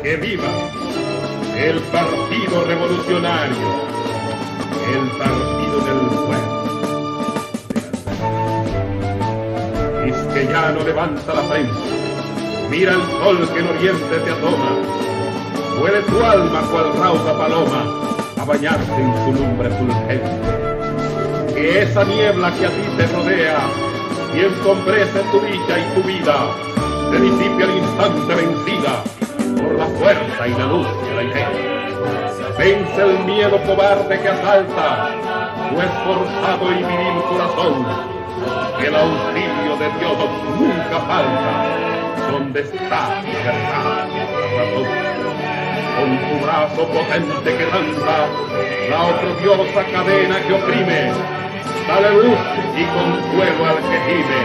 Que viva el Partido Revolucionario, el partido del pueblo. Quisqueyano levanta la frente, mira el sol que en oriente te asoma, huele tu alma cual rauda paloma a bañarse en su lumbre fulgente. Que esa niebla que a ti te rodea y ensombrece tu dicha y tu vida se disipe al instante vencida por la fuerza y la luz de la idea. Vence el miedo cobarde que asalta tu esforzado y viril corazón. El auxilio de Dios nunca falta donde está la verdad, la razón. Con tu brazo potente que lanza la oprodiosa cadena que oprime, dale luz y consuelo al que gime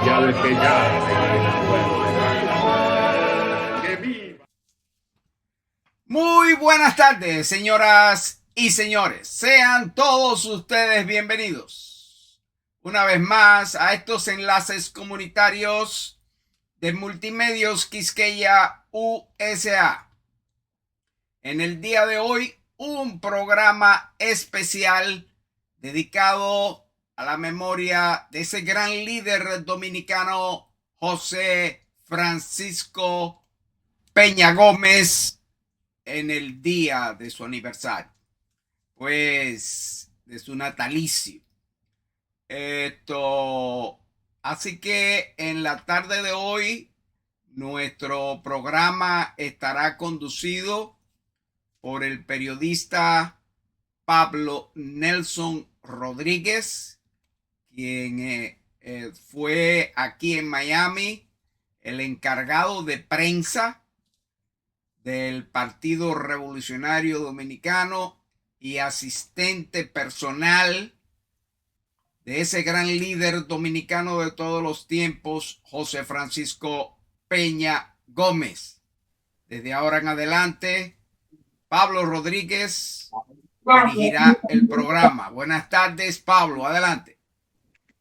y al que yace en el suelo. ¡Que viva! Muy buenas tardes, señoras y señores. Sean todos ustedes bienvenidos una vez más a estos enlaces comunitarios de Multimedios Quisqueya USA. En el día de hoy, un programa especial dedicado a la memoria de ese gran líder dominicano José Francisco Peña Gómez en el día de su aniversario, pues de su natalicio. Así que en la tarde de hoy nuestro programa estará conducido por el periodista Pablo Nelson Rodríguez, quien fue aquí en Miami el encargado de prensa del Partido Revolucionario Dominicano y asistente personal de ese gran líder dominicano de todos los tiempos, José Francisco Peña Gómez. Desde ahora en adelante, Pablo Rodríguez dirigirá el programa. Buenas tardes, Pablo, adelante.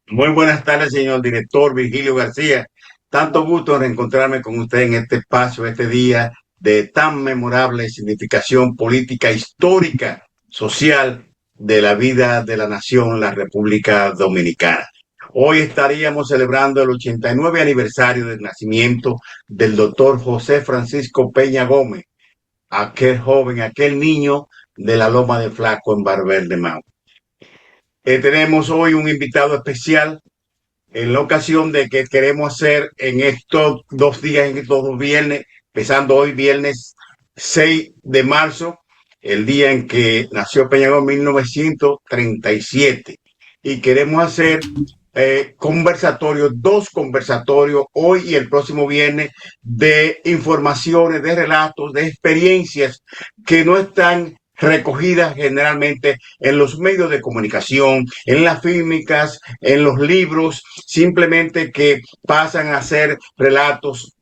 Muy buenas tardes, señor director Virgilio García. Tanto gusto en reencontrarme con usted en este espacio, este día de tan memorable significación política, histórica, social de la vida de la nación, la República Dominicana. Hoy estaríamos celebrando el 89 aniversario del nacimiento del doctor José Francisco Peña Gómez, aquel joven, aquel niño de la Loma de Flaco en Barber de Mau. Tenemos hoy un invitado especial en la ocasión de que queremos hacer en estos 2 días, en estos 2 viernes, empezando hoy viernes 6 de marzo, el día en que nació Peña Gómez en 1937. Y queremos hacer conversatorios, 2 conversatorios, hoy y el próximo viernes, de informaciones, de relatos, de experiencias que no están recogidas generalmente en los medios de comunicación, en las fílmicas, en los libros, simplemente que pasan a ser relatos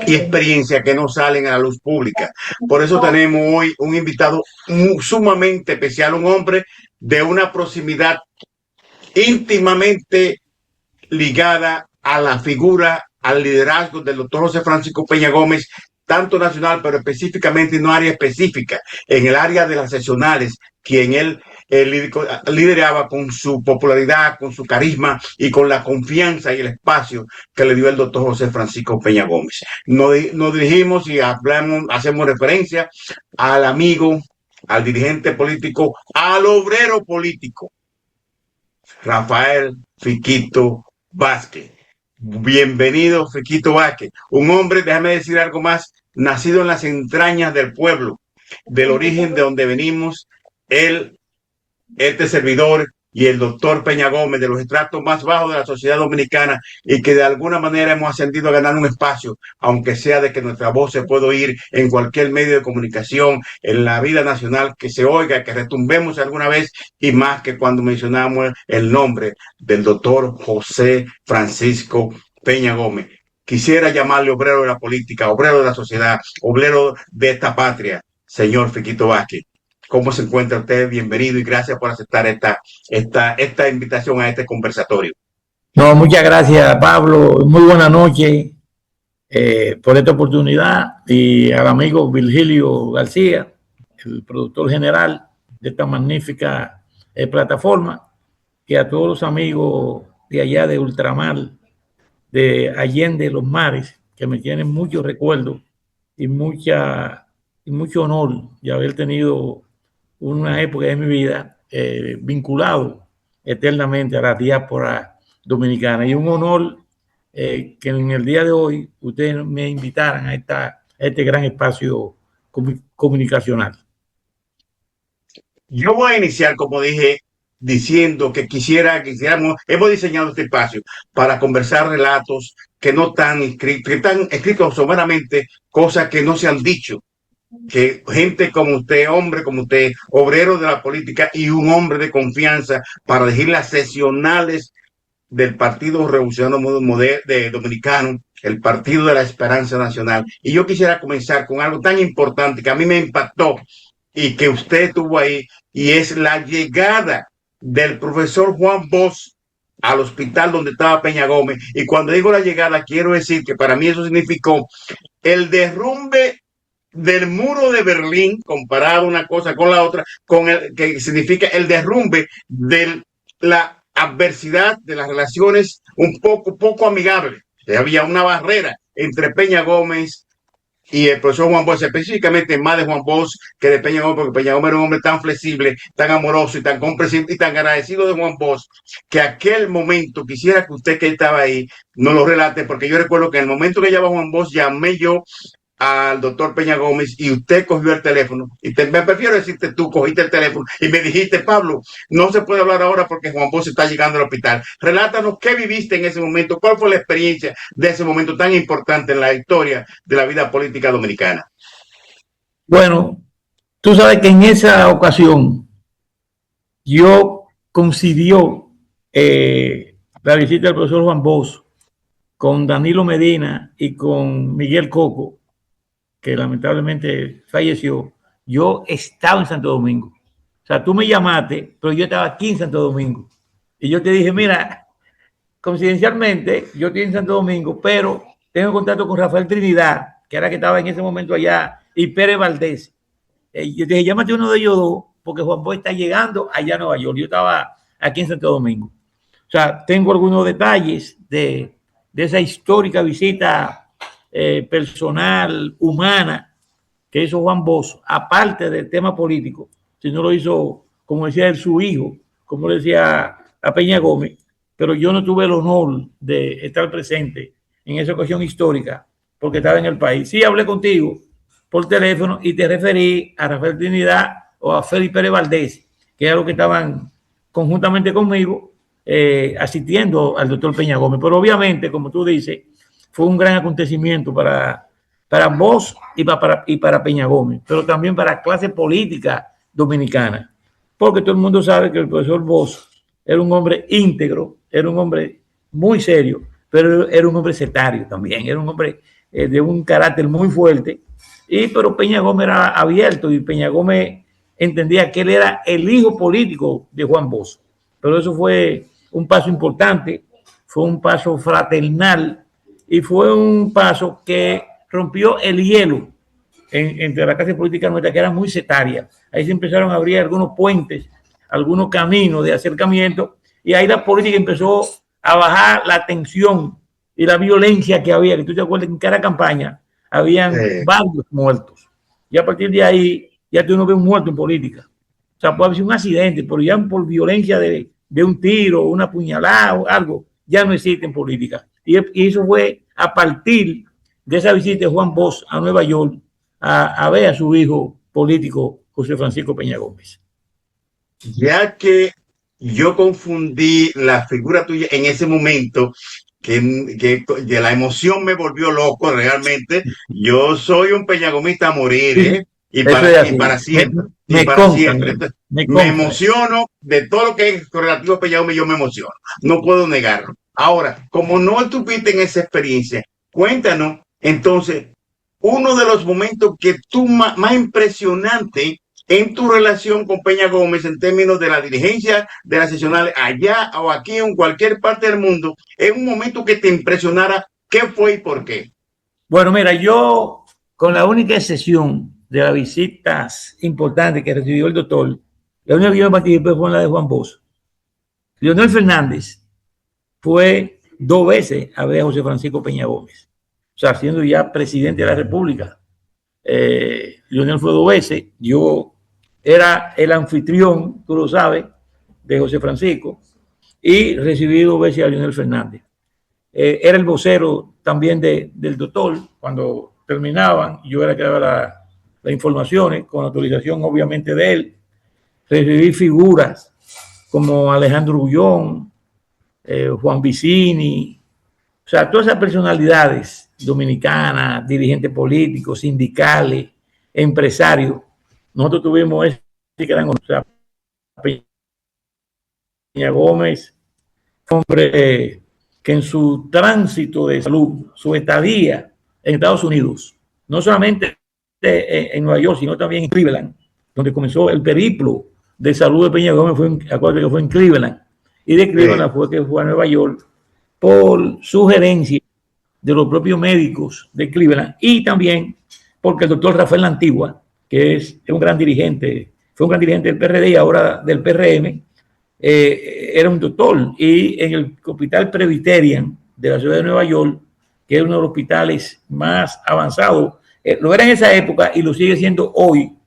y experiencias que no salen a la luz pública. Por eso tenemos hoy un invitado sumamente especial, un hombre de una proximidad íntimamente ligada a la figura, al liderazgo del doctor José Francisco Peña Gómez, tanto nacional, pero específicamente en un área específica, en el área de las seccionales, quien él lideraba con su popularidad, con su carisma y con la confianza y el espacio que le dio el doctor José Francisco Peña Gómez. Nos dirigimos y hacemos referencia al amigo, al dirigente político, al obrero político, Rafael Fiquito Vázquez. Bienvenido, Fiquito Vázquez, un hombre, déjame decir algo más, nacido en las entrañas del pueblo, del origen de donde venimos, este servidor y el doctor Peña Gómez, de los estratos más bajos de la sociedad dominicana, y que de alguna manera hemos ascendido a ganar un espacio, aunque sea de que nuestra voz se pueda oír en cualquier medio de comunicación, en la vida nacional, que se oiga, que retumbemos alguna vez, y más que cuando mencionamos el nombre del doctor José Francisco Peña Gómez. Quisiera llamarle obrero de la política, obrero de la sociedad, obrero de esta patria, señor Fiquito Vázquez. ¿Cómo se encuentra usted? Bienvenido y gracias por aceptar esta invitación a este conversatorio. No, muchas gracias, Pablo. Muy buena noche. por esta oportunidad, y al amigo Virgilio García, el productor general de esta magnífica plataforma, y a todos los amigos de allá de ultramar, de Allende los Mares, que me tienen muchos recuerdos y mucho honor de haber tenido una época de mi vida vinculado eternamente a la diáspora dominicana, y un honor que en el día de hoy ustedes me invitaran a este gran espacio comunicacional. Yo voy a iniciar, como dije, diciendo que quisiéramos, hemos diseñado este espacio para conversar relatos que no están escritos someramente, cosas que no se han dicho, que gente como usted, hombre como usted, obrero de la política y un hombre de confianza para elegir las sesionales del Partido Revolucionario Dominicano, el Partido de la Esperanza Nacional. Y yo quisiera comenzar con algo tan importante que a mí me impactó y que usted tuvo ahí, y es la llegada del profesor Juan Bosch al hospital donde estaba Peña Gómez. Y cuando digo la llegada, quiero decir que para mí eso significó el derrumbe del muro de Berlín, comparado una cosa con la otra, con el que significa el derrumbe de la adversidad de las relaciones un poco amigables. Había una barrera entre Peña Gómez y el profesor Juan Bosch, específicamente más de Juan Bosch que de Peña Gómez, porque Peña Gómez era un hombre tan flexible, tan amoroso y tan comprensivo y tan agradecido de Juan Bosch, que aquel momento, quisiera que usted que estaba ahí no lo relate, porque yo recuerdo que en el momento que llamaba Juan Bosch, llamé yo al doctor Peña Gómez y usted cogió el teléfono, y me prefiero decirte tú, cogiste el teléfono y me dijiste: Pablo, no se puede hablar ahora porque Juan Bosch está llegando al hospital. Relátanos qué viviste en ese momento, cuál fue la experiencia de ese momento tan importante en la historia de la vida política dominicana. Bueno, tú sabes que en esa ocasión yo coincidió la visita del profesor Juan Bosch con Danilo Medina y con Miguel Coco, que lamentablemente falleció. Yo estaba en Santo Domingo. O sea, tú me llamaste, pero yo estaba aquí en Santo Domingo. Y yo te dije: mira, coincidencialmente, yo estoy en Santo Domingo, pero tengo contacto con Rafael Trinidad, que era que estaba en ese momento allá, y Pérez Valdés. Yo te dije: llámate uno de ellos dos, porque Juan Bosch está llegando allá a Nueva York. Yo estaba aquí en Santo Domingo. O sea, tengo algunos detalles de esa histórica visita personal, humana, que hizo Juan Bosch, aparte del tema político, si no lo hizo, como decía él, su hijo, como le decía a Peña Gómez, pero yo no tuve el honor de estar presente en esa ocasión histórica, porque estaba en el país. Sí, hablé contigo por teléfono y te referí a Rafael Trinidad o a Félix Pérez Valdés, que eran los que estaban conjuntamente conmigo asistiendo al doctor Peña Gómez. Pero obviamente, como tú dices, fue un gran acontecimiento para Bosch y para Peña Gómez, pero también para la clase política dominicana, porque todo el mundo sabe que el profesor Bosch era un hombre íntegro, era un hombre muy serio, pero era un hombre sectario también, era un hombre de un carácter muy fuerte, pero Peña Gómez era abierto, y Peña Gómez entendía que él era el hijo político de Juan Bosch. Pero eso fue un paso importante, fue un paso fraternal, y fue un paso que rompió el hielo entre la clase política nuestra, que era muy sectaria. Ahí se empezaron a abrir algunos puentes, algunos caminos de acercamiento, y ahí la política empezó a bajar la tensión y la violencia que había, que tú te acuerdas que en cada campaña habían varios muertos. Y a partir de ahí ya tú no ves un muerto en política. O sea, puede haber un accidente, pero ya por violencia de un tiro, una puñalada o algo, ya no existe en política. Y eso fue a partir de esa visita de Juan Bosch a Nueva York a ver a su hijo político, José Francisco Peña Gómez. Ya que yo confundí la figura tuya en ese momento, que de la emoción me volvió loco realmente. Yo soy un peñagomista a morir, ¿eh? Y para siempre. Me emociono de todo lo que es relativo a Peña Gómez, yo me emociono. No puedo negarlo. Ahora, como no estuviste en esa experiencia, cuéntanos entonces uno de los momentos que tú más impresionante en tu relación con Peña Gómez en términos de la dirigencia de las sesionales allá o aquí o en cualquier parte del mundo, es un momento que te impresionara. ¿Qué fue y por qué? Bueno, mira, yo, con la única excepción de las visitas importantes que recibió el doctor, la única que yo me participé fue la de Juan Bosch. Leonel Fernández fue 2 veces a ver a José Francisco Peña Gómez, o sea, siendo ya presidente de la República. Leonel fue 2 veces, yo era el anfitrión, tú lo sabes, de José Francisco, y recibí 2 veces a Leonel Fernández. Era el vocero también del doctor cuando terminaban, yo era que daba las informaciones con autorización obviamente de él. Recibí figuras como Alejandro Ullón, Juan Vicini, o sea, todas esas personalidades dominicanas, dirigentes políticos, sindicales, empresarios. Nosotros tuvimos ese gran honor. O sea, Peña Gómez, hombre que en su tránsito de salud, su estadía en Estados Unidos, no solamente en Nueva York, sino también en Cleveland, donde comenzó el periplo de salud de Peña Gómez, acuérdate que fue en Cleveland, y de Cleveland fue que fue a Nueva York por sugerencia de los propios médicos de Cleveland y también porque el doctor Rafael La Antigua, que es un gran dirigente, fue un gran dirigente del PRD y ahora del PRM, era un doctor, y en el Hospital Presbyterian de la ciudad de Nueva York, que es uno de los hospitales más avanzados, lo era en esa época y lo sigue siendo hoy.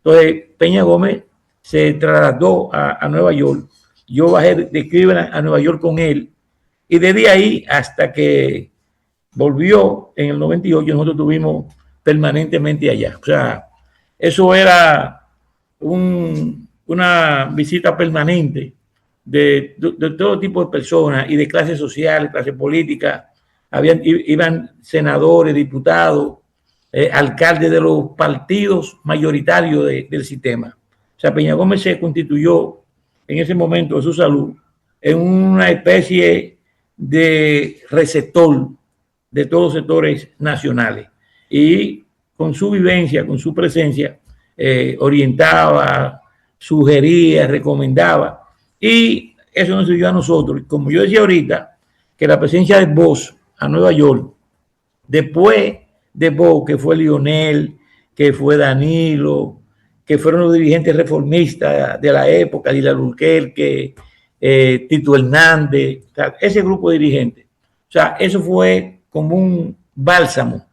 Entonces Peña Gómez se trasladó a Nueva York, yo bajé de Cleveland a Nueva York con él, y desde ahí hasta que volvió en el 98, nosotros estuvimos permanentemente allá. O sea, eso era una visita permanente de todo tipo de personas y de clases sociales, clase política. Iban senadores, diputados, alcaldes de los partidos mayoritarios del sistema. O sea, Peña Gómez se constituyó en ese momento de su salud en una especie de receptor de todos los sectores nacionales, y con su vivencia, con su presencia, orientaba, sugería, recomendaba, y eso nos ayudó a nosotros. Como yo decía ahorita, que la presencia de Bosch a Nueva York, después de Bosch, que fue Lionel, que fue Danilo, que fueron los dirigentes reformistas de la época, Dila Alburquerque, Tito Hernández, o sea, ese grupo de dirigentes. O sea, eso fue como un bálsamo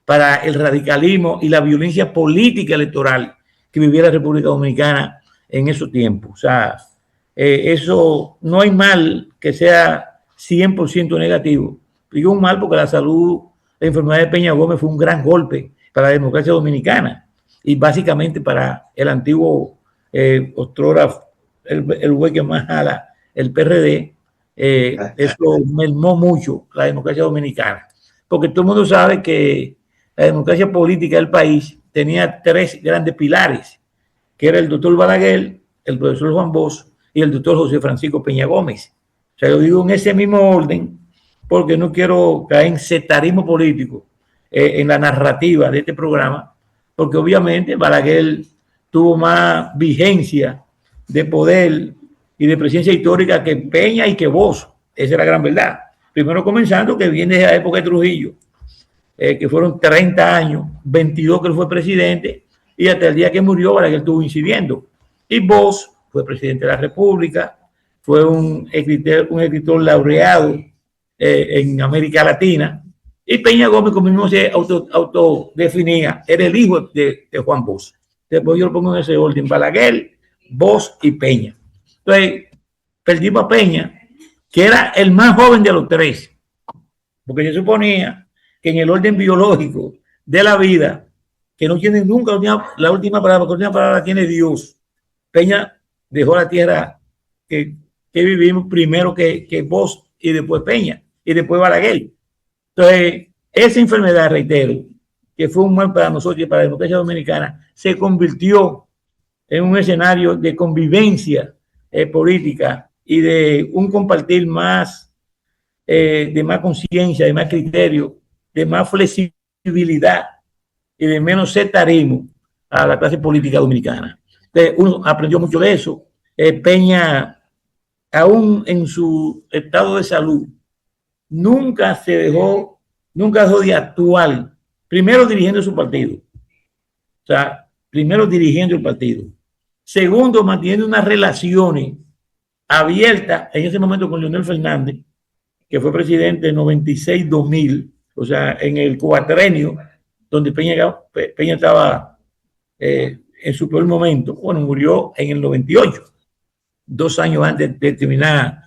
para el radicalismo y la violencia política electoral que vivía la República Dominicana en esos tiempos. O sea, eso no hay mal que sea 100% negativo. Digo un mal porque la salud, la enfermedad de Peña Gómez fue un gran golpe para la democracia dominicana y básicamente para el antiguo otrora, el güey que más jala, el PRD. Eso mermó mucho la democracia dominicana, porque todo el mundo sabe que la democracia política del país tenía 3 grandes pilares, que era el doctor Balaguer, el profesor Juan Bosch y el doctor José Francisco Peña Gómez. O sea, lo digo en ese mismo orden porque no quiero caer en sectarismo político en la narrativa de este programa, porque obviamente Balaguer tuvo más vigencia de poder y de presencia histórica que Peña y que Bosch. Esa es la gran verdad. Primero comenzando que viene de la época de Trujillo, que fueron 30 años, 22 que él fue presidente, y hasta el día que murió Balaguer estuvo incidiendo. Y Bosch fue presidente de la República, fue un escritor laureado en América Latina, y Peña Gómez, como mismo se autodefinía, era el hijo de Juan Bosch. Después yo lo pongo en ese orden: Balaguer, Bosch y Peña. Entonces, perdimos a Peña, que era el más joven de los 3, porque se suponía que en el orden biológico de la vida, que no tiene nunca la última palabra, porque la última palabra tiene Dios. Peña dejó la tierra que vivimos primero que Bosch y después Peña y después Balaguer. Entonces, esa enfermedad, reitero, que fue un mal para nosotros y para la democracia dominicana, se convirtió en un escenario de convivencia política y de un compartir más, de más conciencia, de más criterio, de más flexibilidad y de menos sectarismo a la clase política dominicana. Entonces, uno aprendió mucho de eso. Peña, aún en su estado de salud, nunca dejó de actuar primero dirigiendo su partido. O sea, primero dirigiendo el partido. Segundo, manteniendo unas relaciones abiertas en ese momento con Leonel Fernández, que fue presidente en 96-2000, o sea, en el cuatrenio, donde Peña estaba en su peor momento. Bueno, murió en el 98, 2 años antes de terminar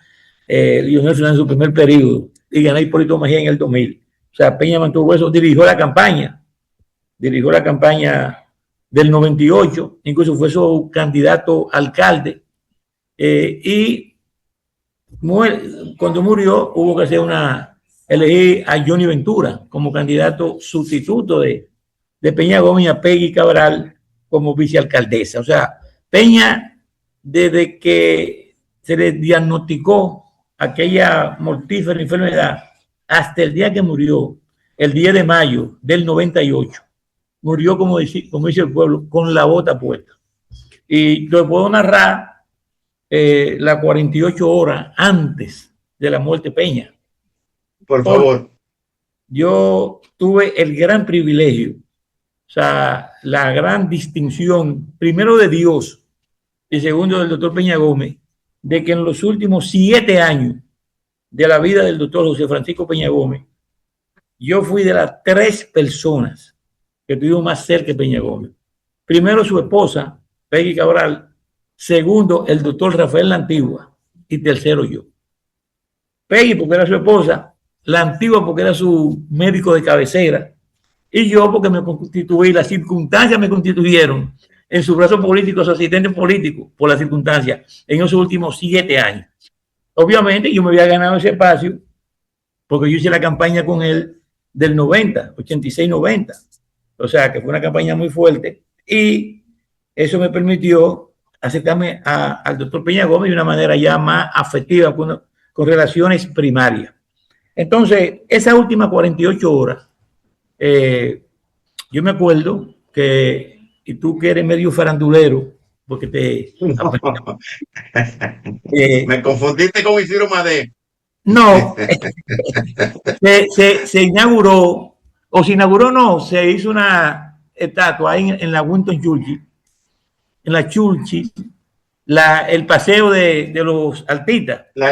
Leonel Fernández su primer periodo y ganar Hipólito Mejía en el 2000. O sea, Peña mantuvo eso, dirigió la campaña del 98, incluso fue su candidato a alcalde, y cuando murió hubo que elegir a Johnny Ventura como candidato sustituto de Peña Gómez, a Peggy Cabral como vicealcaldesa. O sea, Peña, desde que se le diagnosticó aquella mortífera enfermedad hasta el día que murió, el 10 de mayo del 98, murió, como dice el pueblo, con la bota puesta. Y lo puedo narrar las 48 horas antes de la muerte de Peña. Por favor. Yo tuve el gran privilegio, o sea, la gran distinción, primero de Dios y segundo del doctor Peña Gómez, de que en los últimos 7 años de la vida del doctor José Francisco Peña Gómez, yo fui de las 3 personas que estuvimos más cerca de Peña Gómez. Primero su esposa, Peggy Cabral, segundo el doctor Rafael La Antigua y tercero yo. Peggy porque era su esposa, La Antigua porque era su médico de cabecera y yo porque me constituí, las circunstancias me constituyeron en su brazo político, su asistente político por las circunstancias en esos últimos 7 años. Obviamente yo me había ganado ese espacio porque yo hice la campaña con él del 90, 86-90. O sea que fue una campaña muy fuerte y eso me permitió acercarme al doctor Peña Gómez de una manera ya más afectiva, con relaciones primarias. Entonces, esas últimas 48 horas, yo me acuerdo que, y tú que eres medio farandulero, porque me confundiste con Isidro Madé. No, se inauguró, o se inauguró no, se hizo una estatua ahí en la Winston Churchill, en la Churchill, el paseo de los artistas. La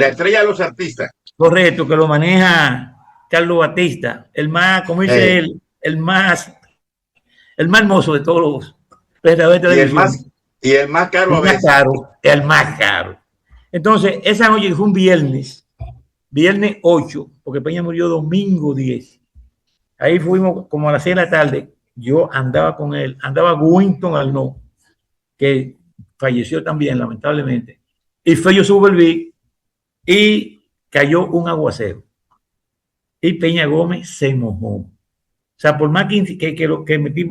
estrella de los artistas. Correcto, que lo maneja Carlos Batista, el más, como dice él, el más hermoso de todos los presentadores de televisión. Y el más caro a veces. El más caro. Entonces, esa noche fue un viernes 8, porque Peña murió domingo 10. Ahí fuimos como a las 6 de la tarde. Yo andaba con él, andaba Winston Arnaud, que falleció también, lamentablemente. Y fue yo subí y cayó un aguacero. Y Peña Gómez se mojó. O sea, por más que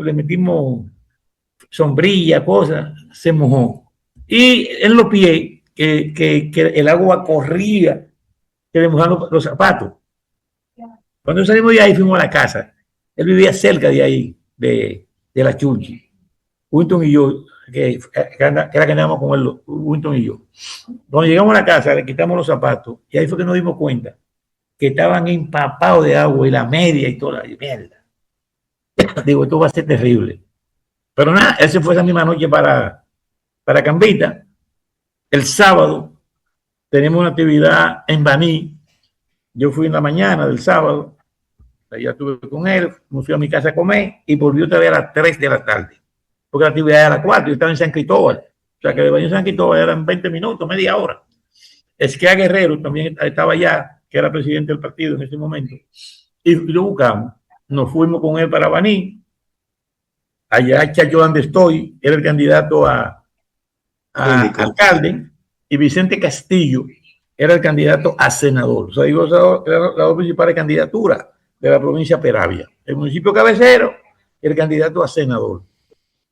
le metimos sombrilla, cosas, se mojó. Y en los pies, que el agua corría, que le mojaron los zapatos. Cuando salimos de ahí, fuimos a la casa. Él vivía cerca de ahí, de la Churchill. Winston y yo, que era que andábamos con él, Winston y yo. Cuando llegamos a la casa, le quitamos los zapatos y ahí fue que nos dimos cuenta que estaban empapados de agua y la media y toda la mierda. Digo, esto va a ser terrible. Pero nada, él se fue esa misma noche para Cambita. El sábado tenemos una actividad en Baní. Yo fui en la mañana del sábado, allá estuve con él, me fui a mi casa a comer y volví otra vez a las 3 de la tarde. Porque la actividad era a las 4, yo estaba en San Cristóbal. O sea que de Baní a San Cristóbal eran 20 minutos, media hora. Esquia Guerrero también estaba allá, que era presidente del partido en ese momento. Y lo buscamos. Nos fuimos con él para Baní. Allá Chacho donde estoy, era el candidato a alcalde, y Vicente Castillo era el candidato a senador. O sea, digo, era las dos principales candidaturas de la provincia de Peravia. El municipio cabecero, el candidato a senador.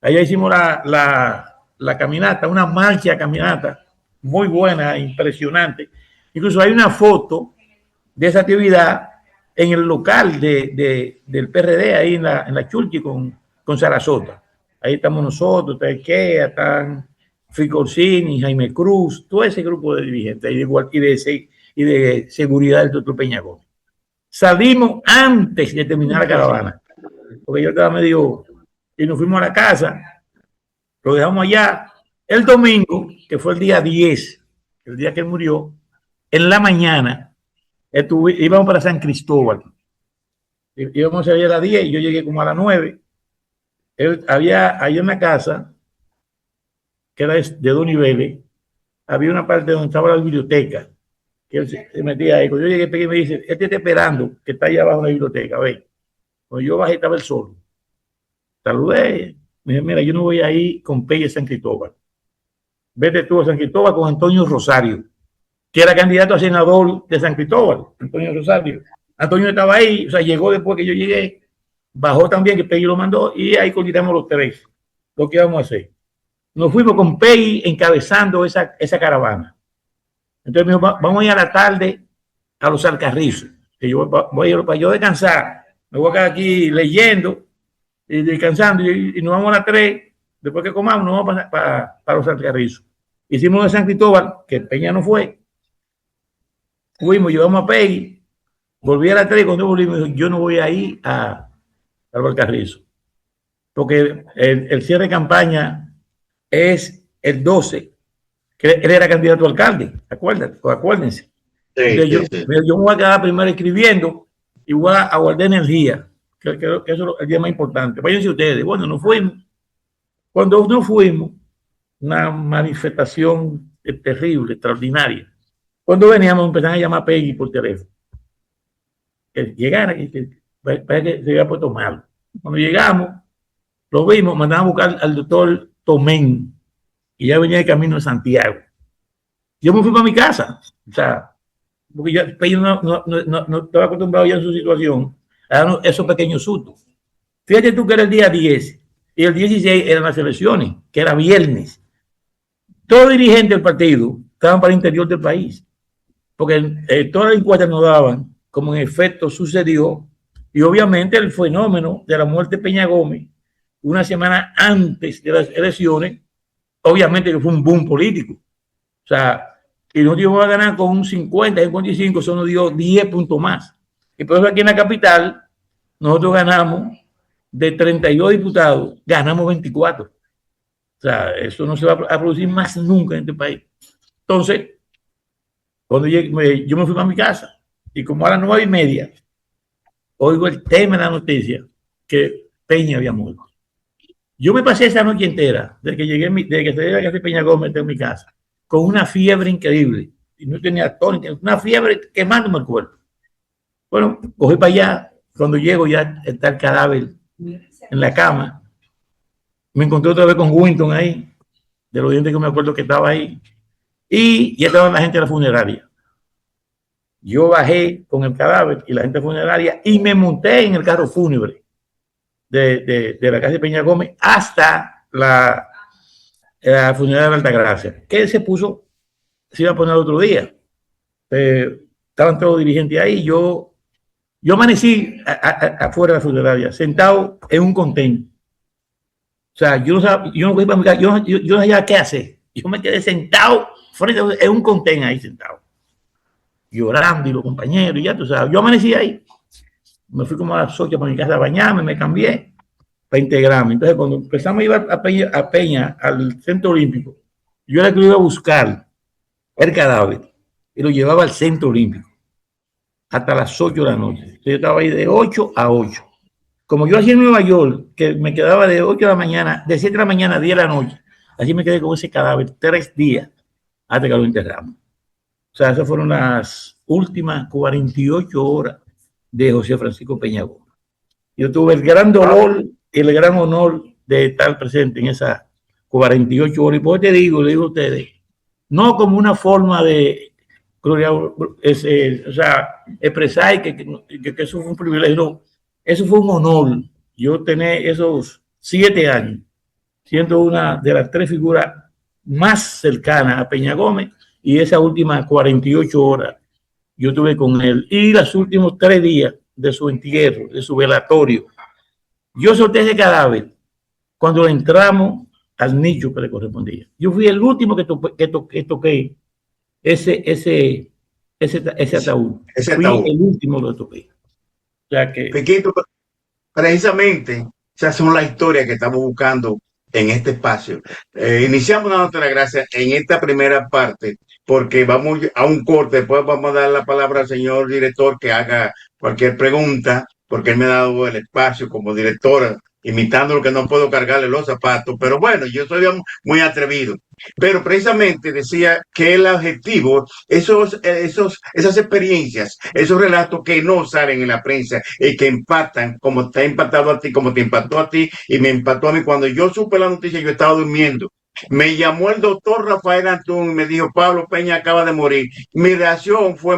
Allá hicimos la caminata, una marcha caminata muy buena, impresionante. Incluso hay una foto de esa actividad en el local del PRD, ahí en la Churchill con Sarasota. Ahí estamos nosotros, está Ikea, están Ficorsini, Jaime Cruz, todo ese grupo de dirigentes y de seguridad del doctor Peña Gómez. Salimos antes de terminar la caravana. porque yo estaba medio, y nos fuimos a la casa, lo dejamos allá. El domingo, que fue el día 10, el día que él murió, en la mañana, íbamos para San Cristóbal. Íbamos a salir a las 10 y yo llegué como a las 9. Había una casa que era de 2 niveles, había una parte donde estaba la biblioteca, que él se metía ahí. Cuando yo llegué, Peggy me dice, él te está esperando, que está allá abajo en la biblioteca, ve. Cuando yo bajé, estaba él solo. Saludé, me dije, mira, yo no voy a ir con Peggy a San Cristóbal. Vete tú a San Cristóbal con Antonio Rosario, que era candidato a senador de San Cristóbal, Antonio Rosario. Antonio estaba ahí, o sea, llegó después que yo llegué, bajó también, que Peggy lo mandó, y ahí coordinamos los tres lo que íbamos a hacer. Nos fuimos con Peggy encabezando esa caravana. Entonces me dijo, vamos a ir a la tarde a los Alcarrizos, que yo voy a ir para yo descansar, me voy a quedar aquí leyendo y descansando, y nos vamos a las 3, después que comamos, nos vamos para los Alcarrizos. Hicimos de San Cristóbal, que Peña no fue, fuimos, llevamos a Peggy, volví a las 3, cuando volvimos, yo no voy a ir a Alcarrizo, porque el cierre de campaña es el 12, que él era candidato a alcalde, acuérdense. Sí, yo me voy a quedar primero escribiendo y voy a guardar energía, que eso es el día más importante. Váyanse ustedes. Bueno, nos fuimos. Cuando nos fuimos, una manifestación terrible, extraordinaria. Cuando veníamos, empezaron a llamar a Peggy por teléfono. Que llegara, parece que se había puesto mal. Cuando llegamos, lo vimos, mandaban a buscar al doctor Tomén, y ya venía de camino de Santiago. Yo me fui para mi casa, o sea, porque yo no estaba acostumbrado ya en su situación a esos pequeños sustos. Fíjate tú que era el día 10 y el 16 eran las elecciones, que era viernes. Todos los dirigentes del partido estaban para el interior del país, porque todas las encuestas nos daban como en efecto sucedió, y obviamente el fenómeno de la muerte de Peña Gómez, una semana antes de las elecciones, obviamente que fue un boom político. O sea, y nosotros íbamos a ganar con un 50, 55, eso nos dio 10 puntos más. Y por eso aquí en la capital, nosotros ganamos de 32 diputados, ganamos 24. O sea, eso no se va a producir más nunca en este país. Entonces, cuando yo me fui para mi casa, y como a las 9:30, oigo el tema de la noticia, que Peña había muerto. Yo me pasé esa noche entera, desde que llegué, desde que salí de la casa de Peña Gómez en mi casa, con una fiebre increíble. Y no tenía tónica, una fiebre quemándome el cuerpo. Bueno, cogí para allá. Cuando llego ya está el cadáver en la cama. Me encontré otra vez con Winton ahí, de los dientes que me acuerdo que estaba ahí. Y ya estaba la gente de la funeraria. Yo bajé con el cadáver y la gente funeraria y me monté en el carro fúnebre de la casa de Peña Gómez hasta la funeraria de Altagracia, que se iba a poner otro día. Estaban todos los dirigentes ahí. Yo amanecí afuera de la funeraria, sentado en un contén. O sea, yo no sabía qué hacer. Yo me quedé sentado en un contén ahí sentado, llorando, y los compañeros, y ya tú sabes. Yo amanecí ahí. Me fui como a las 8 para mi casa a bañarme, me cambié para integrarme. Entonces, cuando empezamos a ir a Peña al Centro Olímpico, yo era que lo iba a buscar el cadáver y lo llevaba al Centro Olímpico hasta las 8 de la noche. Entonces, yo estaba ahí de 8 a 8. Como yo hacía en Nueva York, que me quedaba de 8 de la mañana, de 7 de la mañana a 10 de la noche, así me quedé con ese cadáver 3 días hasta que lo enterramos. O sea, esas fueron las últimas 48 horas de José Francisco Peña Gómez. Yo tuve el gran dolor y el gran honor de estar presente en esas 48 horas. Y por eso le digo a ustedes, no como una forma de expresar que eso fue un privilegio, no, eso fue un honor. Yo tener esos 7 años siendo una de las 3 figuras más cercanas a Peña Gómez, y esas últimas 48 horas yo tuve con él, y los últimos 3 días de su entierro, de su velatorio. Yo solté ese cadáver cuando entramos al nicho que le correspondía. Yo fui el último que toqué ese ataúd. Fui el último que lo toqué. O sea que... Piquito, precisamente esas son las historias que estamos buscando en este espacio. Iniciamos dándote las gracias en esta primera parte porque vamos a un corte, después vamos a dar la palabra al señor director que haga cualquier pregunta, porque él me ha dado el espacio como directora, imitando lo que no puedo cargarle los zapatos, pero bueno, yo soy muy atrevido. Pero precisamente decía que el objetivo, esas experiencias, esos relatos que no salen en la prensa y que impactan, como te ha impactado a ti, como te impactó a ti y me impactó a mí. Cuando yo supe la noticia, yo estaba durmiendo. Me llamó el doctor Rafael Antún y me dijo, Pablo Peña acaba de morir. Mi reacción fue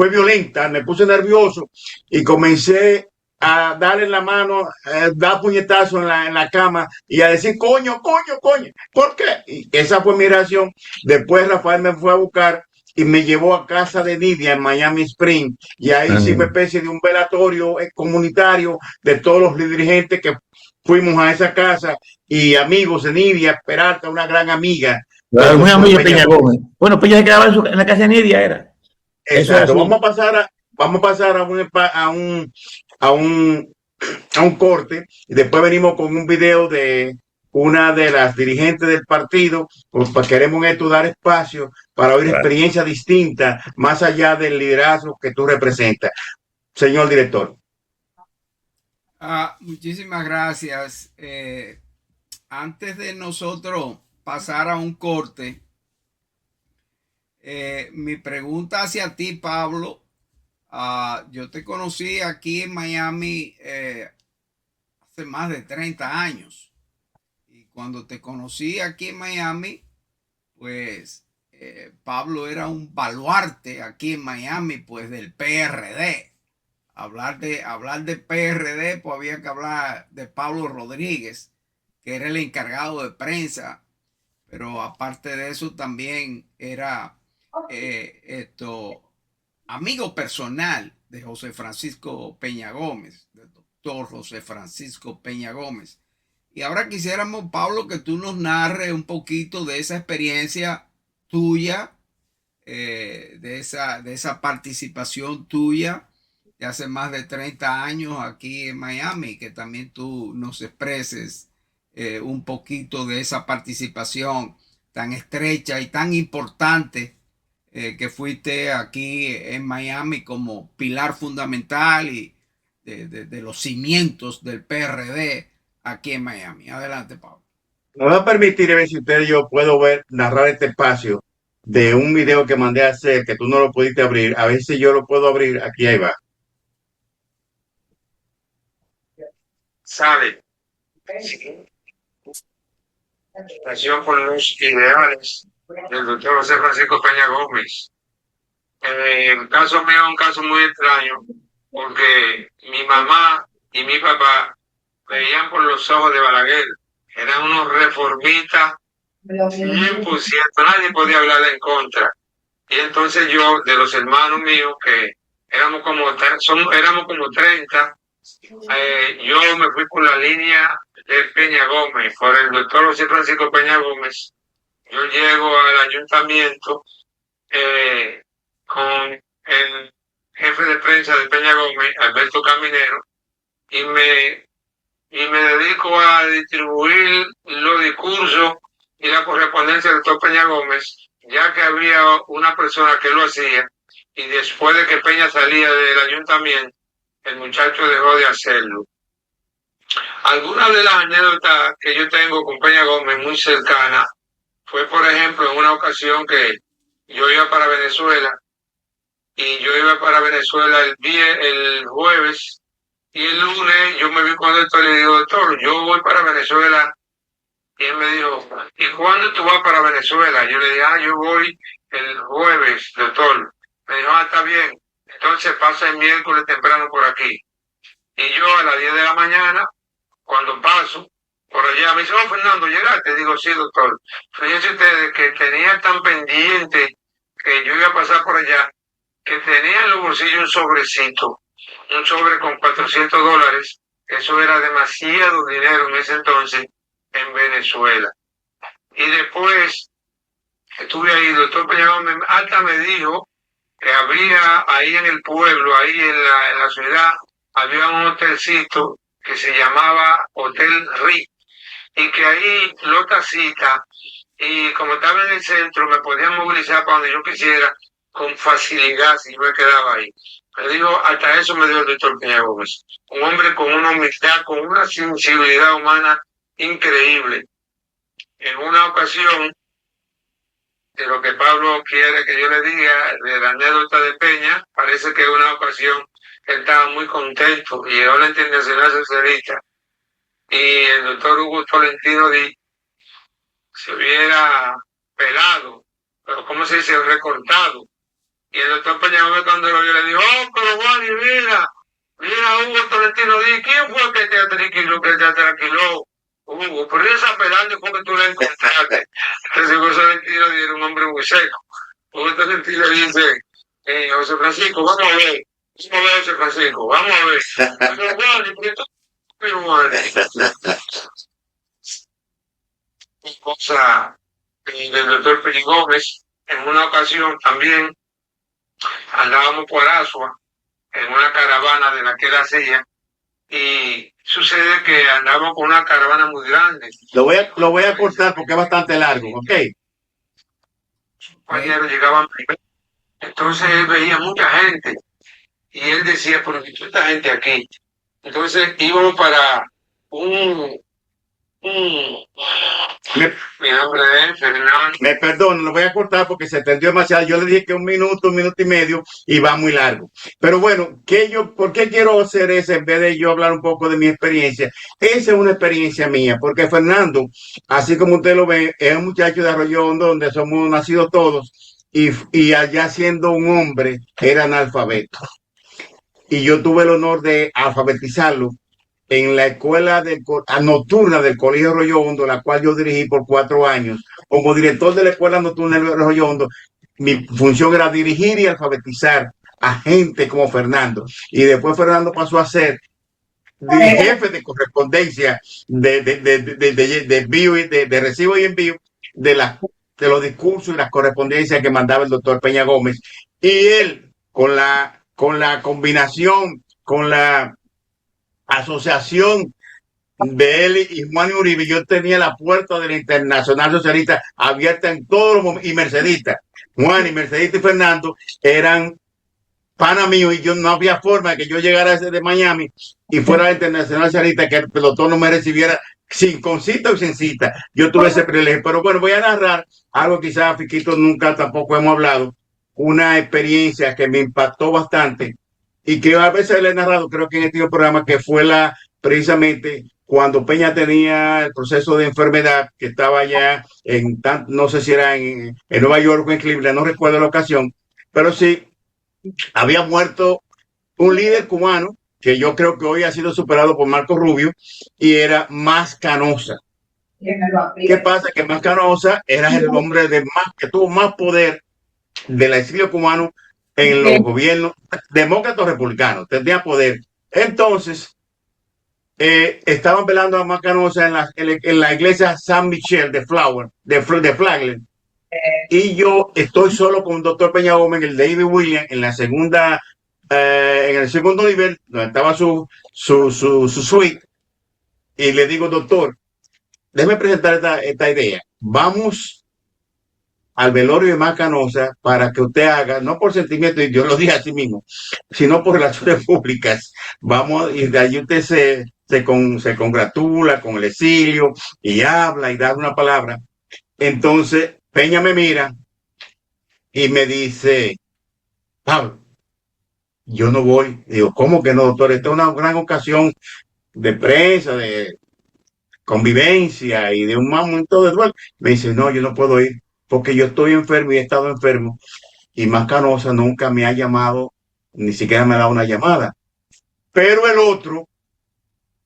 violenta, me puse nervioso y comencé a darle la mano, dar puñetazo en la cama y a decir, coño, coño, coño. ¿Por qué? Y esa fue mi reacción. Después Rafael me fue a buscar y me llevó a casa de Nidia en Miami Spring y ahí hicimos una especie de un velatorio comunitario de todos los dirigentes que fuimos a esa casa y amigos de Nidia Peralta, una gran amiga. Muy amiga de Peña Gómez. Bueno, Peña se quedaba en la casa de Nidia, era. Exacto. Vamos a pasar a un corte y después venimos con un video de una de las dirigentes del partido, porque queremos estudiar espacio para oír experiencias distintas más allá del liderazgo que tú representas. Señor director. Muchísimas gracias. Antes de nosotros pasar a un corte, mi pregunta hacia ti, Pablo. Yo te conocí aquí en Miami hace más de 30 años. Y cuando te conocí aquí en Miami, pues Pablo era un baluarte aquí en Miami, pues del PRD. Hablar de PRD, pues había que hablar de Pablo Rodríguez, que era el encargado de prensa. Pero aparte de eso, también era amigo personal de José Francisco Peña Gómez, del doctor José Francisco Peña Gómez. Y ahora quisiéramos, Pablo, que tú nos narres un poquito de esa experiencia tuya, de esa participación tuya de hace más de 30 años aquí en Miami, que también tú nos expreses un poquito de esa participación tan estrecha y tan importante que fuiste aquí en Miami como pilar fundamental y de los cimientos del PRD aquí en Miami. Adelante, Pablo. Me va a permitir ver si usted y yo puedo narrar este espacio de un video que mandé a hacer que tú no lo pudiste abrir. A ver si yo lo puedo abrir. Aquí ahí va. Sabe. Nació con los ideales del doctor José Francisco Peña Gómez. El caso mío es un caso muy extraño porque mi mamá y mi papá veían por los ojos de Balaguer. Eran unos reformistas 100%, nadie podía hablar en contra. Y entonces yo, de los hermanos míos, que éramos como 30, yo me fui por la línea de Peña Gómez, por el doctor José Francisco Peña Gómez. Yo llego al ayuntamiento con el jefe de prensa de Peña Gómez, Alberto Caminero, y me dedico a distribuir los discursos y la correspondencia del doctor Peña Gómez, ya que había una persona que lo hacía, y después de que Peña salía del ayuntamiento, el muchacho dejó de hacerlo. Algunas de las anécdotas que yo tengo con Peña Gómez muy cercanas fue, por ejemplo, en una ocasión que yo iba para Venezuela, y yo iba para Venezuela el jueves, y el lunes yo me vi con el doctor y le digo, doctor, yo voy para Venezuela. Y él me dijo, ¿y cuándo tú vas para Venezuela? Yo le dije, yo voy el jueves, doctor. Me dijo, está bien. Entonces pasa el miércoles temprano por aquí. Y yo a las 10 de la mañana, cuando paso por allá, me dice, Fernando, ¿llegaste? Digo, sí, doctor. Fíjense ustedes que tenía tan pendiente que yo iba a pasar por allá, que tenía en los bolsillos un sobrecito, un sobre con $400. Eso era demasiado dinero en ese entonces en Venezuela. Y después estuve ahí, el doctor Peña Gómez hasta me dijo que había ahí en el pueblo, ahí en la ciudad, había un hotelcito que se llamaba Hotel Rick, y que ahí lo tacita, y como estaba en el centro, me podían movilizar para donde yo quisiera con facilidad si yo me quedaba ahí. Me dijo, hasta eso me dio el doctor Peña Gómez. Un hombre con una humildad, con una sensibilidad humana increíble. En una ocasión, de lo que Pablo quiere que yo le diga, de la anécdota de Peña, parece que en una ocasión él estaba muy contento y llegó a la Internacional Socialista y el doctor Hugo Tolentino Díaz se hubiera pelado, pero ¿cómo se dice? Recortado. Y el doctor Peña Gómez cuando lo vio le dijo, oh, pero Juan, mira Hugo Tolentino Díaz, ¿quién fue que te tranquiló? Hugo, pero esa pelando fue que tú la encontraste. Entonces Hugo Tolentino Díaz era un hombre muy seco. Hugo Tolentino dice, José Francisco, vamos a ver, José Francisco, vamos a ver. Pero Juan, ¿por qué tú cosa del doctor Peña Gómez? En una ocasión también andábamos por Asua en una caravana de la que él hacía y sucede que andábamos con una caravana muy grande. Lo voy a cortar porque es bastante largo, ¿ok? Compañeros llegaban primero, entonces él veía mucha gente y él decía, pero ¿qué toda esta gente aquí? Entonces íbamos para un mi nombre es Fernando. Me perdono, lo voy a cortar porque se extendió demasiado. Yo le dije que un minuto y medio y va muy largo. Pero bueno, ¿por qué quiero hacer eso en vez de yo hablar un poco de mi experiencia? Esa es una experiencia mía, porque Fernando, así como usted lo ve, es un muchacho de Arroyo Hondo, donde somos nacidos todos, y allá siendo un hombre, era analfabeto. Y yo tuve el honor de alfabetizarlo en la escuela nocturna del Colegio Arroyo Hondo, la cual yo dirigí por 4 años. Como director de la escuela nocturna del Arroyo Hondo, mi función era dirigir y alfabetizar a gente como Fernando. Y después Fernando pasó a ser jefe de correspondencia de envío y de recibo y envío de los discursos y las correspondencias que mandaba el doctor Peña Gómez. Y él, con la combinación, con la asociación de él y Juan Uribe, yo tenía la puerta de la Internacional Socialista abierta en todos los momentos, y Mercedita, Juan y Mercedita y Fernando eran pana mío, y yo no había forma de que yo llegara desde Miami y fuera a la Internacional Socialista, que el pelotón no me recibiera con cita o sin cita. Yo tuve ese privilegio. Pero bueno, voy a narrar algo quizás, Fiquito, nunca tampoco hemos hablado, una experiencia que me impactó bastante y que a veces le he narrado, creo que en este programa, que fue precisamente cuando Peña tenía el proceso de enfermedad, que estaba allá no sé si era en Nueva York o en Cleveland, no recuerdo la ocasión, pero sí, había muerto un líder cubano que yo creo que hoy ha sido superado por Marco Rubio, y era Más Canosa. ¿Qué pasa? Que Más Canosa era el hombre que tuvo más poder del exilio cubano en los gobiernos demócratas republicanos, tenía poder. Entonces, estaban velando a Más Canosa en la iglesia San Michel de Flagler. Y yo estoy solo con el doctor Peña Gómez, el David Williams, en el segundo nivel, donde estaba su suite, y le digo, doctor, déjeme presentar esta idea. Vamos al velorio de Más Canosa para que usted haga, no por sentimiento, y yo lo dije así mismo, sino por relaciones públicas. Vamos, y de ahí usted se congratula con el exilio y habla y da una palabra. Entonces Peña me mira y me dice, Pablo, yo no voy. Digo, ¿cómo que no, doctor? Esta es una gran ocasión de prensa, de convivencia y de un momento de duelo. Me dice, no, yo no puedo ir porque yo estoy enfermo y he estado enfermo, y Más Canosa nunca me ha llamado, ni siquiera me ha dado una llamada. Pero el otro,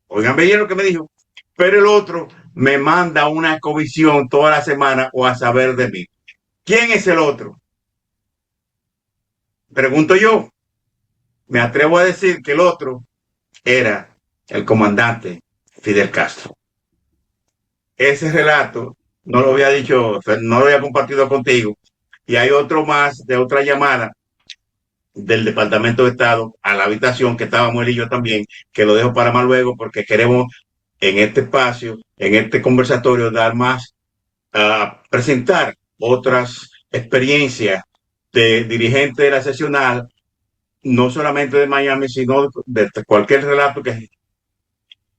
oigan bien lo que me dijo, pero el otro me manda una comisión toda la semana o a saber de mí. ¿Quién es el otro? Pregunto yo. Me atrevo a decir que el otro era el comandante Fidel Castro. Ese relato no lo había dicho, no lo había compartido contigo. Y hay otro más de otra llamada del Departamento de Estado a la habitación que estábamos él y yo también, que lo dejo para más luego porque queremos en este espacio, en este conversatorio, dar más a presentar otras experiencias de dirigentes de la seccional, no solamente de Miami, sino de cualquier relato que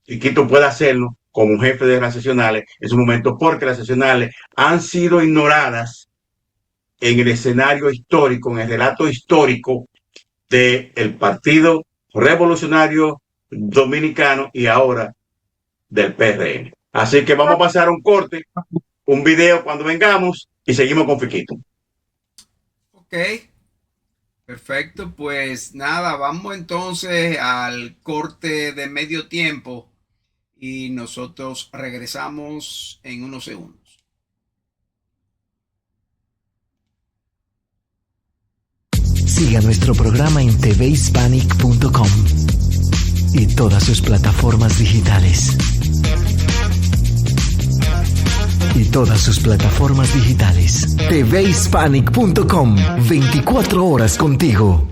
Quito pueda hacerlo como un jefe de las seccionales en su momento, porque las seccionales han sido ignoradas en el escenario histórico, en el relato histórico del Partido Revolucionario Dominicano y ahora del PRM. Así que vamos a pasar a un corte, un video cuando vengamos y seguimos con Fiquito. Ok, perfecto. Pues nada, vamos entonces al corte de medio tiempo y nosotros regresamos en unos segundos. Siga nuestro programa en tvhispanic.com y todas sus plataformas digitales. tvhispanic.com, 24 horas contigo.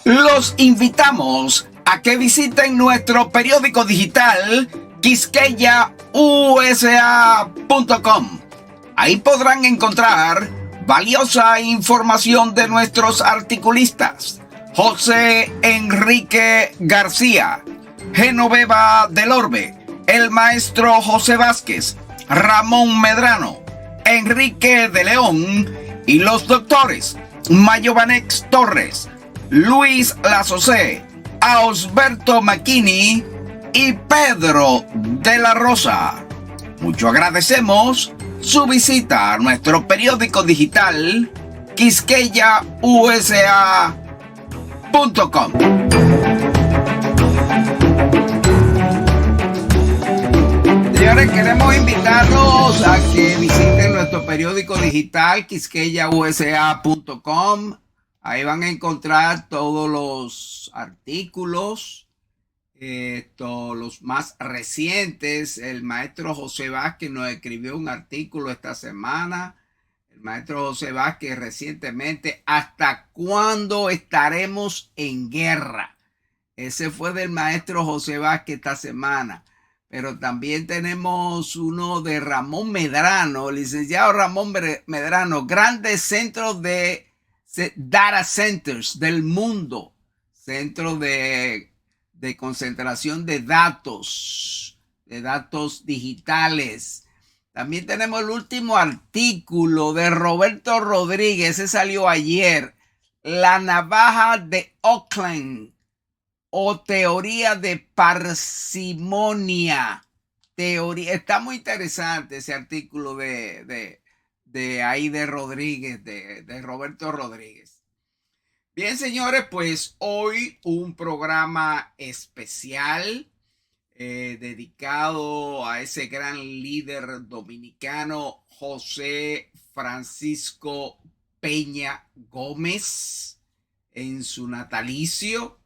Los invitamos a que visiten nuestro periódico digital quisqueyausa.com. Ahí podrán encontrar valiosa información de nuestros articulistas: José Enrique García, Genoveva del Orbe, el maestro José Vázquez, Ramón Medrano, Enrique de León y los doctores Mayovanex Torres, Luis Lazocé, Ausberto McKinney y Pedro de la Rosa. Mucho agradecemos su visita a nuestro periódico digital quisqueyausa.com. Señores, queremos invitarlos a que visiten nuestro periódico digital quisqueyausa.com. Ahí van a encontrar todos los artículos, los más recientes. El maestro José Vázquez nos escribió un artículo esta semana. El maestro José Vázquez recientemente, ¿hasta cuándo estaremos en guerra? Ese fue del maestro José Vázquez esta semana. Pero también tenemos uno de Ramón Medrano, licenciado Ramón Medrano, grandes centros de data centers del mundo, centro de concentración de datos digitales. También tenemos el último artículo de Roberto Rodríguez, ese salió ayer, La navaja de Oakland o teoría de parsimonia. Está muy interesante ese artículo de ahí de Rodríguez, de Roberto Rodríguez. Bien, señores, pues hoy un programa especial dedicado a ese gran líder dominicano José Francisco Peña Gómez en su natalicio.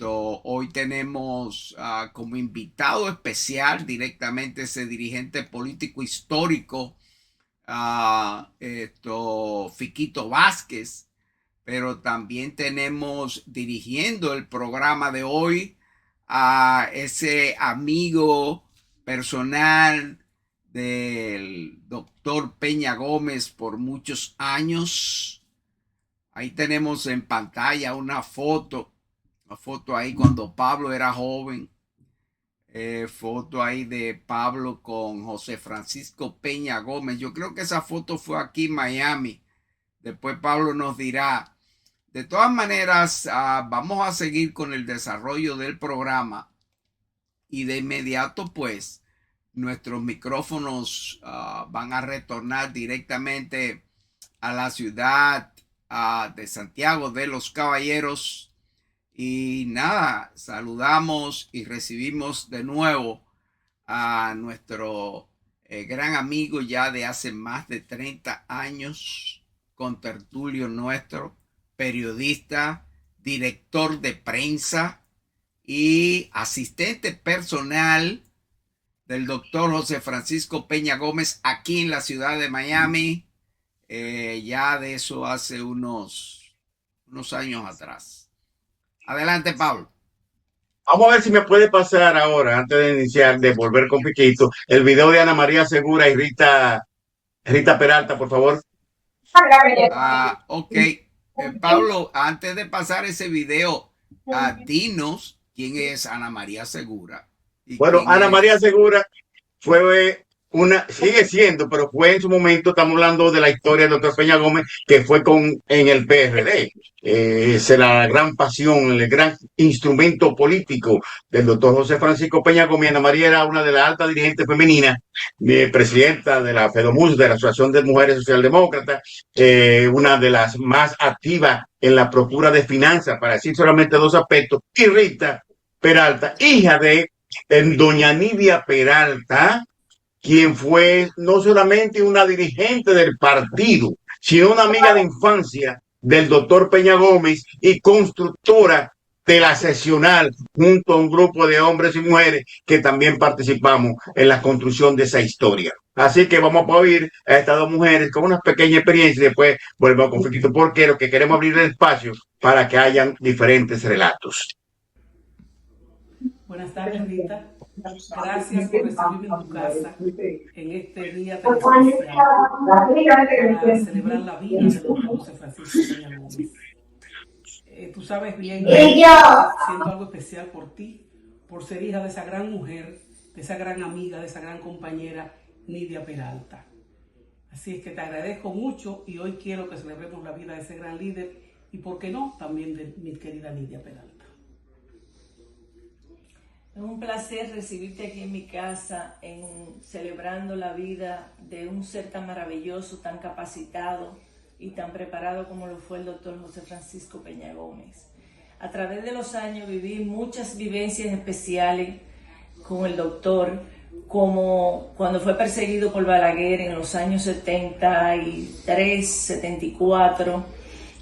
Hoy tenemos como invitado especial directamente ese dirigente político histórico, Fiquito Vázquez, pero también tenemos dirigiendo el programa de hoy a ese amigo personal del doctor Peña Gómez por muchos años. Ahí tenemos en pantalla una foto ahí cuando Pablo era joven. Foto ahí de Pablo con José Francisco Peña Gómez. Yo creo que esa foto fue aquí en Miami, Después Pablo nos dirá. De todas maneras, vamos a seguir con el desarrollo del programa y de inmediato, pues, nuestros micrófonos van a retornar directamente a la ciudad de Santiago de los Caballeros. Y nada, saludamos y recibimos de nuevo a nuestro gran amigo ya de hace más de 30 años, contertulio nuestro, periodista, director de prensa y asistente personal del doctor José Francisco Peña Gómez aquí en la ciudad de Miami, ya de eso hace unos años atrás. Adelante, Pablo. Vamos a ver si me puede pasar ahora, antes de iniciar, de volver con Piquito, el video de Ana María Segura y Rita Peralta, por favor. Ok. Pablo, antes de pasar ese video, dinos quién es Ana María Segura. Bueno, Ana María Segura sigue siendo, pero fue en su momento, estamos hablando de la historia del doctor Peña Gómez, que fue en el PRD. Es la gran pasión, el gran instrumento político del doctor José Francisco Peña Gómez. Ana María era una de las altas dirigentes femeninas, presidenta de la FEDOMUS, de la Asociación de Mujeres Socialdemócratas, una de las más activas en la procura de finanzas, para decir solamente dos aspectos, y Rita Peralta, hija de doña Nidia Peralta, quien fue no solamente una dirigente del partido, sino una amiga de infancia del doctor Peña Gómez y constructora de la seccional, junto a un grupo de hombres y mujeres que también participamos en la construcción de esa historia. Así que vamos a oír a estas dos mujeres con una pequeña experiencia y después volvemos con Piquito Porquero, que queremos abrir el espacio para que hayan diferentes relatos. Buenas tardes, Rita. Gracias por recibirme en tu casa en este día tan especial para celebrar la vida del doctor José Francisco Peña Gómez. Tú sabes bien que siento algo especial por ti, por ser hija de esa gran mujer, de esa gran amiga, de esa gran compañera, Nidia Peralta. Así es que te agradezco mucho y hoy quiero que celebremos la vida de ese gran líder y, por qué no, también de mi querida Nidia Peralta. Es un placer recibirte aquí en mi casa, celebrando la vida de un ser tan maravilloso, tan capacitado y tan preparado como lo fue el doctor José Francisco Peña Gómez. A través de los años viví muchas vivencias especiales con el doctor, como cuando fue perseguido por Balaguer en los años 73, 74,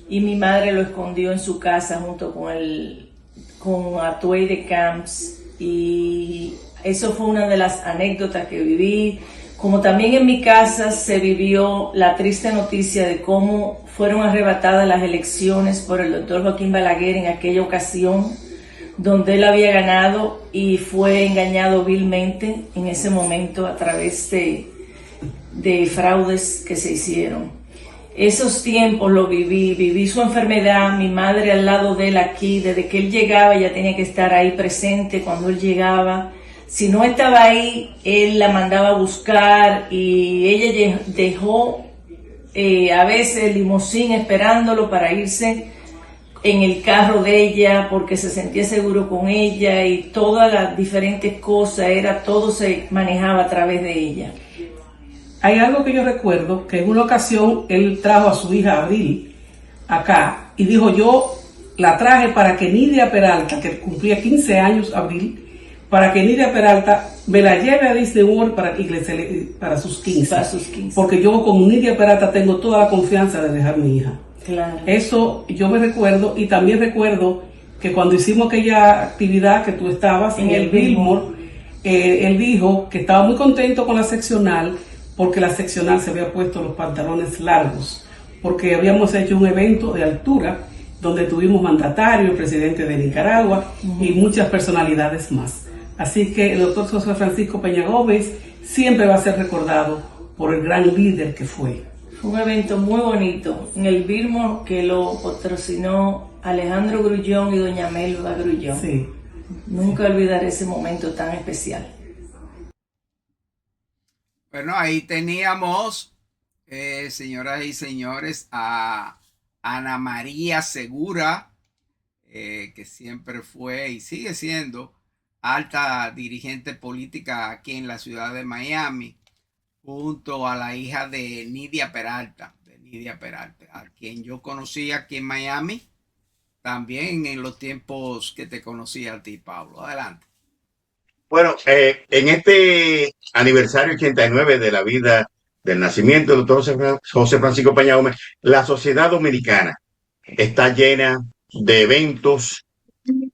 y mi madre lo escondió en su casa junto con Atuey de Camps. Y eso fue una de las anécdotas que viví, como también en mi casa se vivió la triste noticia de cómo fueron arrebatadas las elecciones por el doctor Joaquín Balaguer en aquella ocasión, donde él había ganado y fue engañado vilmente en ese momento a través de fraudes que se hicieron. Esos tiempos lo viví su enfermedad, mi madre al lado de él aquí, desde que él llegaba ella tenía que estar ahí presente cuando él llegaba. Si no estaba ahí, él la mandaba a buscar y ella dejó a veces el limusín esperándolo para irse en el carro de ella porque se sentía seguro con ella y todas las diferentes cosas, todo se manejaba a través de ella. Hay algo que yo recuerdo, que en una ocasión él trajo a su hija Abril acá y dijo, yo la traje para que Nidia Peralta, que cumplía 15 años Abril, para que Nidia Peralta me la lleve a Disney World para sus 15. Para sus 15. Porque yo con Nidia Peralta tengo toda la confianza de dejar a mi hija. Claro. Eso yo me recuerdo, y también recuerdo que cuando hicimos aquella actividad que tú estabas en el Billboard, él dijo que estaba muy contento con la seccional, porque la seccional se había puesto los pantalones largos, porque habíamos hecho un evento de altura donde tuvimos mandatarios, el presidente de Nicaragua y muchas personalidades más. Así que el doctor José Francisco Peña Gómez siempre va a ser recordado por el gran líder que fue. Fue un evento muy bonito en el Billboard que lo patrocinó Alejandro Grullón y doña Melba Grullón. Sí. Nunca olvidaré ese momento tan especial. Bueno, ahí teníamos Señoras y señores, a Ana María Segura, que siempre fue y sigue siendo alta dirigente política aquí en la ciudad de Miami, junto a la hija de Nidia Peralta, a quien yo conocí aquí en Miami, también en los tiempos que te conocí a ti, Pablo. Adelante. Bueno, en este aniversario 89 de la vida del nacimiento del doctor José Francisco Peña Gómez, la sociedad dominicana está llena de eventos.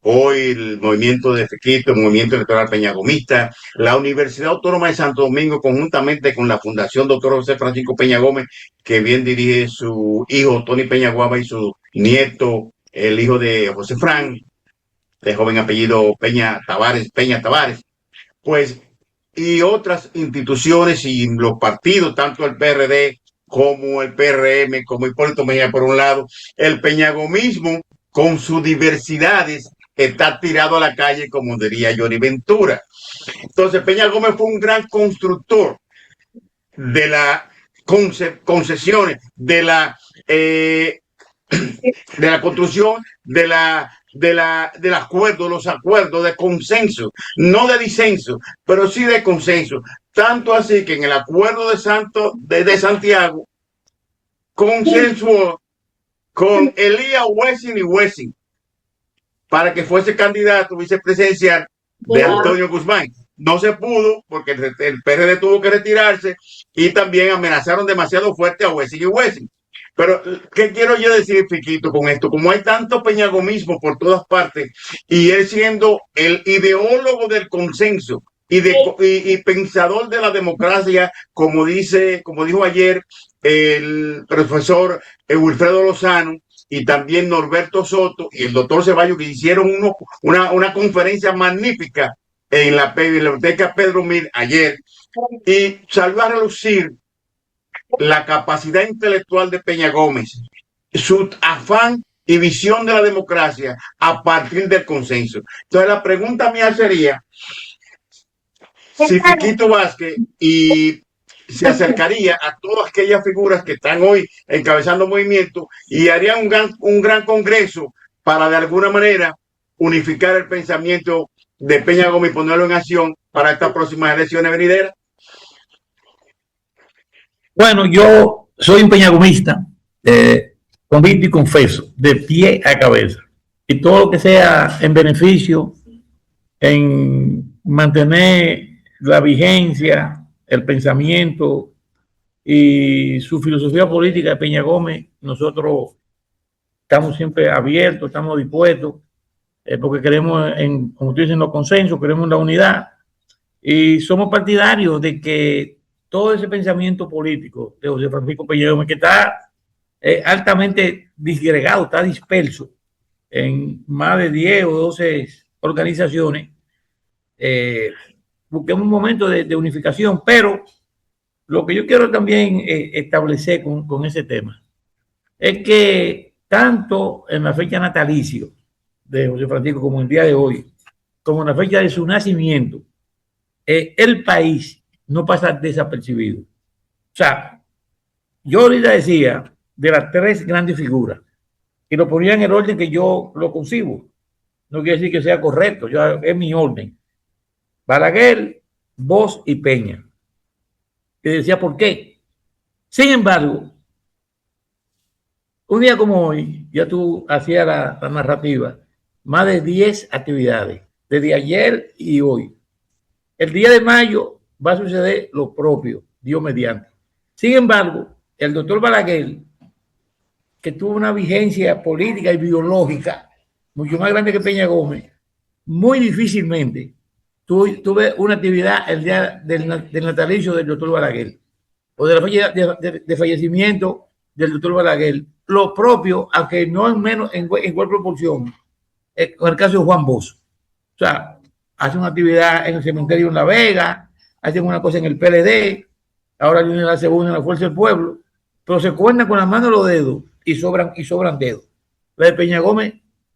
Hoy el movimiento de Fequito, el movimiento electoral peñagomista, la Universidad Autónoma de Santo Domingo, conjuntamente con la Fundación Dr. José Francisco Peña Gómez, que bien dirige su hijo Tony Peña Guaba y su nieto, el hijo de José Fran, de joven apellido Peña Tavares, pues, y otras instituciones y los partidos, tanto el PRD como el PRM, como Hipólito Mejía por un lado, el peñagomismo con sus diversidades está tirado a la calle, como diría Johnny Ventura. Entonces, Peña Gómez fue un gran constructor de las concesiones, de la construcción, del acuerdo, los acuerdos de consenso, no de disenso, pero sí de consenso. Tanto así que en el acuerdo de Santiago consensuó con Elías Wessing y Wessing para que fuese candidato vicepresidencial de Antonio Guzmán. No se pudo porque el PRD tuvo que retirarse y también amenazaron demasiado fuerte a Wessing y Wessing. Pero, ¿qué quiero yo decir, Fiquito, con esto? Como hay tanto peñagomismo por todas partes y él siendo el ideólogo del consenso y pensador de la democracia, como dijo ayer el profesor Wilfredo Lozano y también Norberto Soto y el doctor Ceballos, que hicieron una conferencia magnífica en la biblioteca Pedro Mir ayer, y salió a relucir la capacidad intelectual de Peña Gómez, su afán y visión de la democracia a partir del consenso. Entonces la pregunta mía sería si Fiquito Vázquez se acercaría a todas aquellas figuras que están hoy encabezando movimientos y harían un gran congreso para de alguna manera unificar el pensamiento de Peña Gómez y ponerlo en acción para estas próximas elecciones venideras. Bueno, yo soy un peñagomista, convicto y confeso, de pie a cabeza. Y todo lo que sea en beneficio, en mantener la vigencia, el pensamiento y su filosofía política de Peña Gómez, nosotros estamos siempre abiertos, estamos dispuestos, porque queremos, como tú dices, en los consensos, queremos la unidad y somos partidarios de que todo ese pensamiento político de José Francisco Peña Gómez, que está altamente disgregado, está disperso en más de 10 o 12 organizaciones, busquemos un momento de unificación, pero lo que yo quiero también establecer con ese tema es que tanto en la fecha natalicio de José Francisco como en el día de hoy, como en la fecha de su nacimiento, el país no pasa desapercibido. O sea, yo ahorita decía de las tres grandes figuras y lo ponía en el orden que yo lo concibo. No quiere decir que sea correcto, es mi orden. Balaguer, Bosch y Peña. Y decía por qué. Sin embargo, un día como hoy, ya tú hacías la narrativa, más de 10 actividades, desde ayer y hoy. El día de mayo va a suceder lo propio, Dios mediante. Sin embargo, el doctor Balaguer, que tuvo una vigencia política y biológica mucho más grande que Peña Gómez, muy difícilmente tuve una actividad el día del natalicio del doctor Balaguer o de la fecha de fallecimiento del doctor Balaguer. Lo propio, aunque no en igual proporción, con el caso de Juan Bosch. O sea, hacen una actividad en el cementerio en La Vega, hacen una cosa en el PLD, ahora viene la segunda en la Fuerza del Pueblo, pero se cuentan con las manos los dedos y sobran dedos. La de Peña Gómez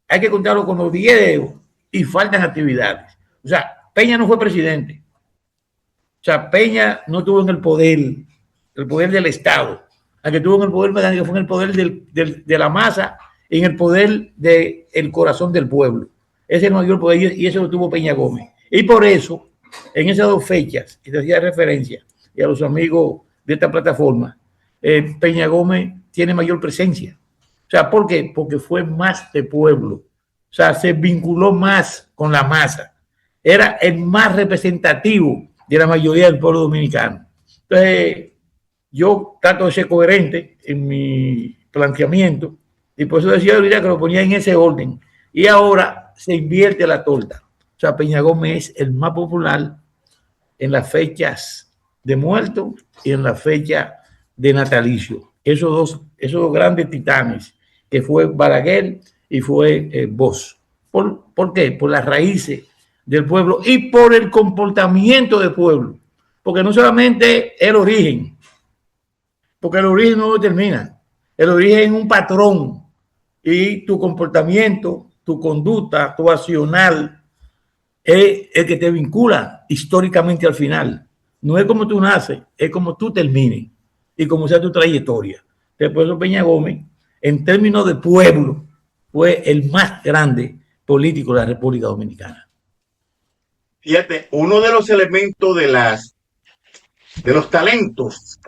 hay que contarlo con los 10 dedos y faltan actividades. O sea, Peña no fue presidente. O sea, Peña no tuvo en el poder del Estado. la que tuvo en el poder mecánico fue en el poder de la masa, en el poder del corazón del pueblo. Ese es el mayor poder y eso lo tuvo Peña Gómez. Y por eso, en esas dos fechas, que te hacía referencia, y a los amigos de esta plataforma, Peña Gómez tiene mayor presencia. O sea, ¿por qué? Porque fue más de pueblo. O sea, se vinculó más con la masa. Era el más representativo de la mayoría del pueblo dominicano. Entonces, yo trato de ser coherente en mi planteamiento y por eso decía ahorita que lo ponía en ese orden. Y ahora se invierte la torta. O sea, Peña Gómez es el más popular en las fechas de muerto y en la fecha de natalicio. Esos dos grandes titanes, que fue Balaguer y fue Bosch. ¿Por qué? Por las raíces del pueblo y por el comportamiento del pueblo. Porque no solamente el origen, porque el origen no determina. El origen es un patrón y tu comportamiento, tu conducta, tu accionar es el que te vincula históricamente al final. No es como tú naces, es como tú termines y como sea tu trayectoria. Por eso Peña Gómez, en términos de pueblo, fue el más grande político de la República Dominicana. Fíjate, uno de los elementos de los talentos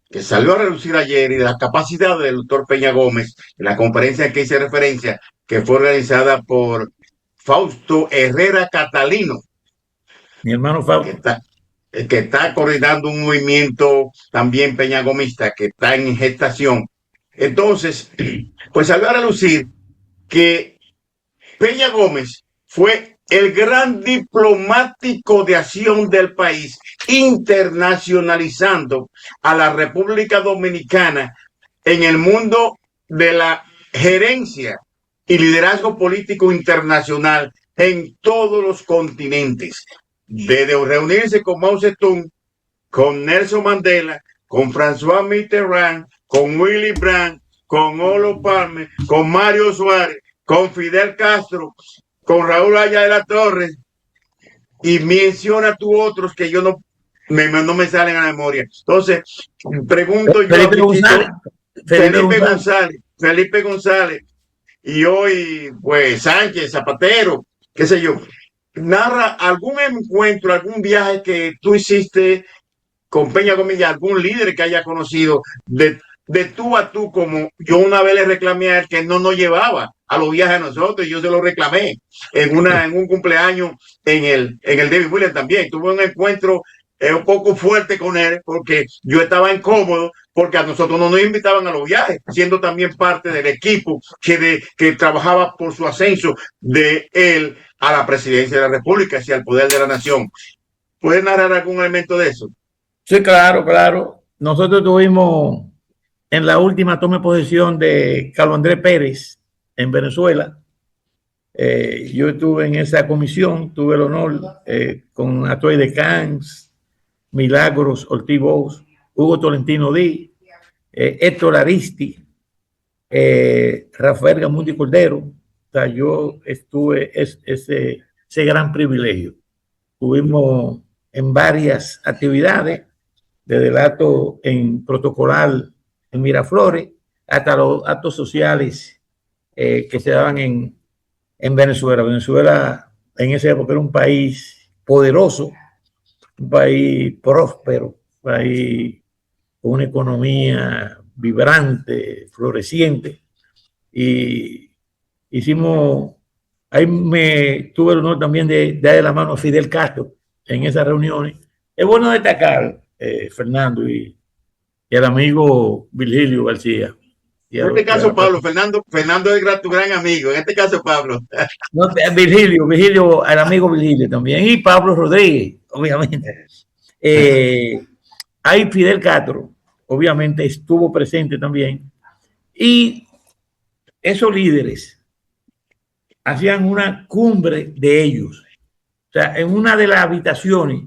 que salió a relucir ayer y de la capacidad del doctor Peña Gómez en la conferencia en que hice referencia, que fue organizada por Fausto Herrera Catalino, mi hermano Fausto, que está coordinando un movimiento también peñagomista que está en gestación. Entonces, pues salió a relucir que Peña Gómez fue el gran diplomático de acción del país, internacionalizando a la República Dominicana en el mundo de la gerencia y liderazgo político internacional en todos los continentes, desde reunirse con Mao Zedong, con Nelson Mandela, con François Mitterrand, con Willy Brandt, con Olof Palme, con Mario Suárez, con Fidel Castro, con Raúl Aya de la Torre, y menciona tú otros que yo no me salen a la memoria. Entonces, pregunto yo Felipe González, y hoy, pues, Sánchez, Zapatero, qué sé yo, narra algún encuentro, algún viaje que tú hiciste con Peña Gómez, algún líder que haya conocido de tú a tú, como yo una vez le reclamé a él que no nos llevaba a los viajes a nosotros, y yo se lo reclamé en un cumpleaños en el David Williams también. Tuve un encuentro un poco fuerte con él porque yo estaba incómodo porque a nosotros no nos invitaban a los viajes, siendo también parte del equipo que trabajaba por su ascenso de él a la presidencia de la República, hacia el poder de la nación. ¿Puedes narrar algún elemento de eso? Sí, claro. Nosotros tuvimos en la última toma de posesión de Carlos Andrés Pérez en Venezuela. Yo estuve en esa comisión, tuve el honor con Atoy de Cans, Milagros Ortiz Bosch, Hugo Tolentino Díaz, Héctor Aristi, Rafael Gamundi Cordero. O sea, yo estuve ese gran privilegio. Estuvimos en varias actividades, desde el acto en protocolar en Miraflores hasta los actos sociales que se daban en Venezuela. Venezuela en esa época era un país poderoso, un país próspero, un país con una economía vibrante, floreciente, y ahí me tuve el honor también de darle la mano a Fidel Castro en esas reuniones. Es bueno destacar, Fernando, y al amigo Virgilio García. En este caso, Pablo, Fernando es tu gran amigo. En este caso, Pablo. No, Virgilio, al amigo Virgilio también. Y Pablo Rodríguez, obviamente. Ahí Fidel Castro, obviamente, estuvo presente también. Y esos líderes hacían una cumbre de ellos. O sea, en una de las habitaciones,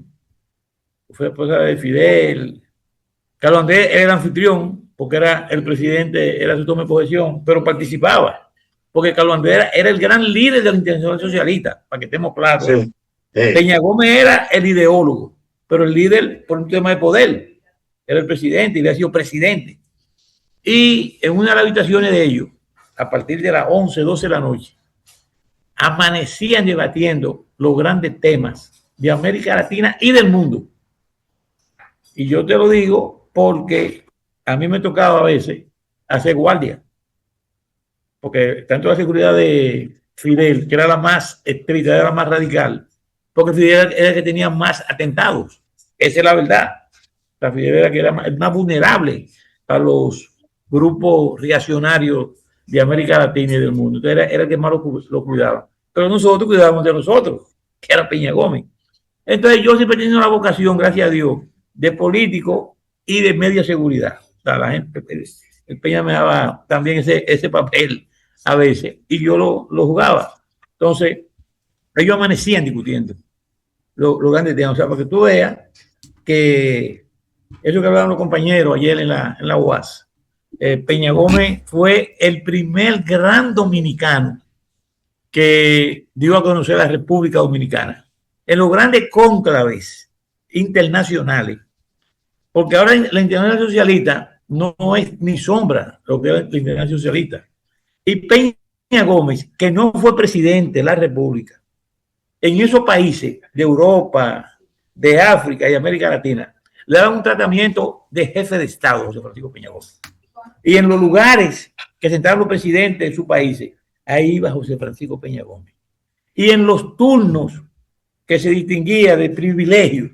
fue esposa de Fidel, Carlos Andrés era el anfitrión, porque era el presidente, era su toma de posesión, pero participaba, porque Carlos Andrés era el gran líder de la Internacional Socialista, para que estemos claros. Sí. Peña Gómez era el ideólogo, pero el líder por un tema de poder, era el presidente y había sido presidente. Y en una de las habitaciones de ellos, a partir de las 11, 12 de la noche, amanecían debatiendo los grandes temas de América Latina y del mundo. Y yo te lo digo porque a mí me tocaba a veces hacer guardia, porque tanto la seguridad de Fidel, que era la más estricta, era la más radical, porque Fidel era el que tenía más atentados. Esa es la verdad. La Fidel era que era más vulnerable a los grupos reaccionarios de América Latina y del mundo. Entonces era el que más lo cuidaba. Pero nosotros cuidábamos de nosotros, que era Peña Gómez. Entonces yo siempre he tenido la vocación, gracias a Dios, de político y de media seguridad. O sea, la gente, el Peña me daba también ese papel a veces y yo lo jugaba. Entonces ellos amanecían discutiendo los grandes temas. O sea, para que tú veas que eso que hablaban los compañeros ayer en la UAS, Peña Gómez fue el primer gran dominicano que dio a conocer a la República Dominicana en los grandes cónclaves internacionales, porque ahora la Internacional Socialista no es ni sombra lo que era la Internacional Socialista. Y Peña Gómez, que no fue presidente de la República, en esos países de Europa, de África y América Latina, le daban un tratamiento de jefe de Estado, José Francisco Peña Gómez. Y en los lugares que sentaban los presidentes de sus países, ahí iba José Francisco Peña Gómez. Y en los turnos que se distinguía de privilegio,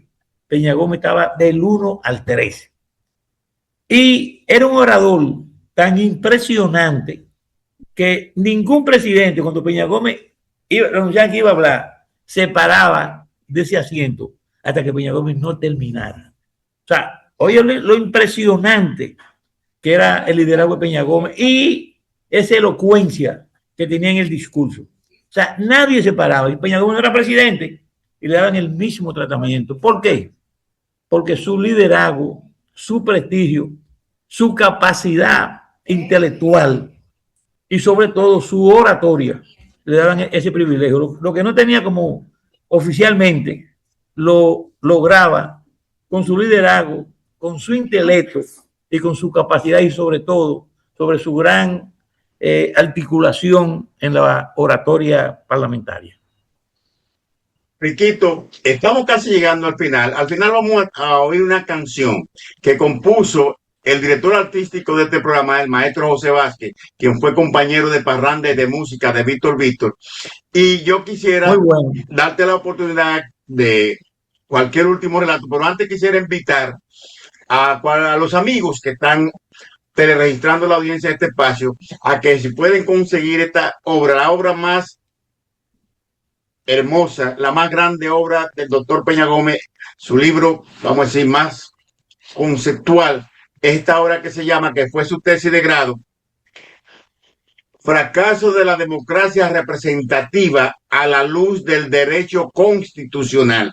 Peña Gómez estaba del 1 al 13. Y era un orador tan impresionante que ningún presidente, cuando Peña Gómez anunciaba que iba a hablar, se paraba de ese asiento hasta que Peña Gómez no terminara. O sea, oye lo impresionante que era el liderazgo de Peña Gómez y esa elocuencia que tenía en el discurso. O sea, nadie se paraba. Y Peña Gómez no era presidente y le daban el mismo tratamiento. ¿Por qué? Porque su liderazgo, su prestigio, su capacidad intelectual y sobre todo su oratoria le daban ese privilegio. Lo que no tenía como oficialmente lo lograba con su liderazgo, con su intelecto y con su capacidad y sobre todo sobre su gran articulación en la oratoria parlamentaria. Riquito, estamos casi llegando al final. Al final vamos a oír una canción que compuso el director artístico de este programa, el maestro José Vázquez, quien fue compañero de parranda y de música de Víctor Víctor. Y yo quisiera darte la oportunidad de cualquier último relato, pero antes quisiera invitar a los amigos que están teleregistrando la audiencia de este espacio a que si pueden conseguir esta obra, la obra más hermosa, la más grande obra del doctor Peña Gómez, su libro, vamos a decir, más conceptual, esta obra que se llama, que fue su tesis de grado, Fracaso de la democracia representativa a la luz del derecho constitucional,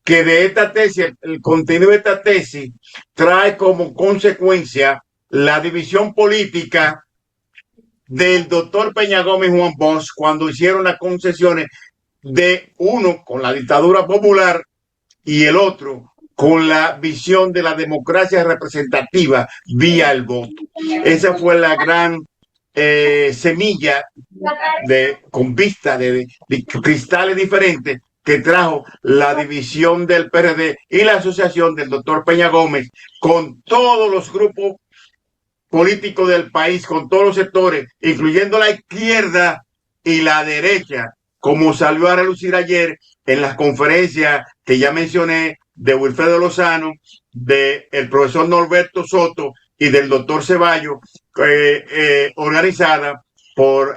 que de esta tesis, el contenido de esta tesis trae como consecuencia la división política del doctor Peña Gómez y Juan Bosch cuando hicieron las concesiones de uno con la dictadura popular y el otro con la visión de la democracia representativa vía el voto. Esa fue la gran semilla con vista de cristales diferentes que trajo la división del PRD y la asociación del doctor Peña Gómez con todos los grupos políticos del país, con todos los sectores, incluyendo la izquierda y la derecha, como salió a relucir ayer en las conferencias que ya mencioné de Wilfredo Lozano, del profesor Norberto Soto y del doctor Ceballos, organizada por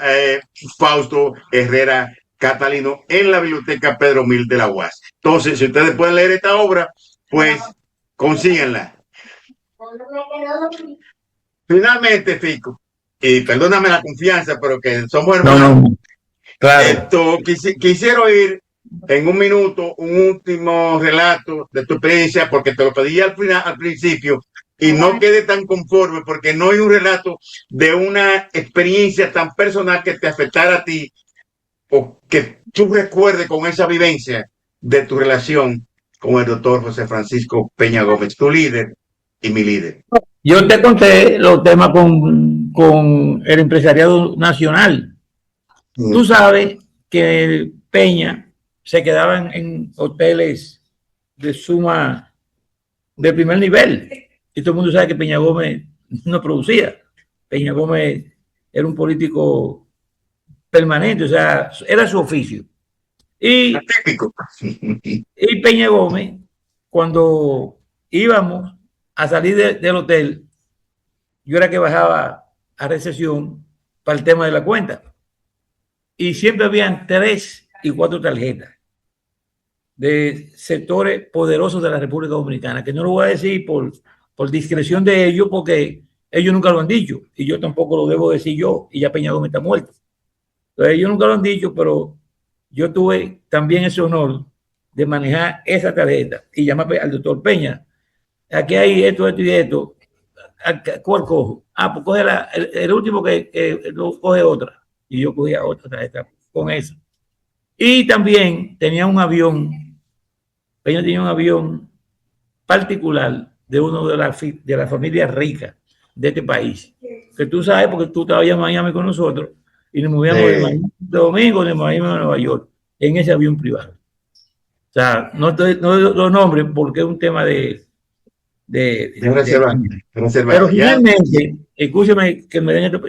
Fausto Herrera Catalino en la Biblioteca Pedro Mil de la UAS. Entonces, si ustedes pueden leer esta obra, pues consíguenla. Finalmente, Fico, y perdóname la confianza, pero que somos hermanos. No. Claro. Quisiera oír en un minuto un último relato de tu experiencia, porque te lo pedí al principio, y no quede tan conforme, porque no hay un relato de una experiencia tan personal que te afectara a ti, o que tú recuerdes con esa vivencia de tu relación con el doctor José Francisco Peña Gómez, tu líder y mi líder. Yo te conté los temas con el empresariado nacional. Tú sabes que Peña se quedaba en hoteles de primer nivel. Y todo el mundo sabe que Peña Gómez no producía. Peña Gómez era un político permanente, o sea, era su oficio. Y Peña Gómez, cuando íbamos a salir del hotel, yo era que bajaba a recesión para el tema de la cuenta. Y siempre habían 3 y 4 tarjetas de sectores poderosos de la República Dominicana, que no lo voy a decir por discreción de ellos, porque ellos nunca lo han dicho, y yo tampoco lo debo decir yo, y ya Peña Gómez está muerto. Entonces, ellos nunca lo han dicho, pero yo tuve también ese honor de manejar esa tarjeta y llamar al doctor Peña. Aquí hay esto y esto. ¿Cuál cojo? Pues coge el último que lo coge otra. Y yo cogía otra tarjeta con eso. Y también tenía un avión. Peña tenía un avión particular de uno de la familia rica de este país. Que tú sabes, porque tú estabas en Miami con nosotros y nos movíamos de Miami de Domingo, de Miami a Nueva York, en ese avión privado. O sea, no los nombres porque es un tema de reserva. Pero finalmente, escúcheme que me den esto,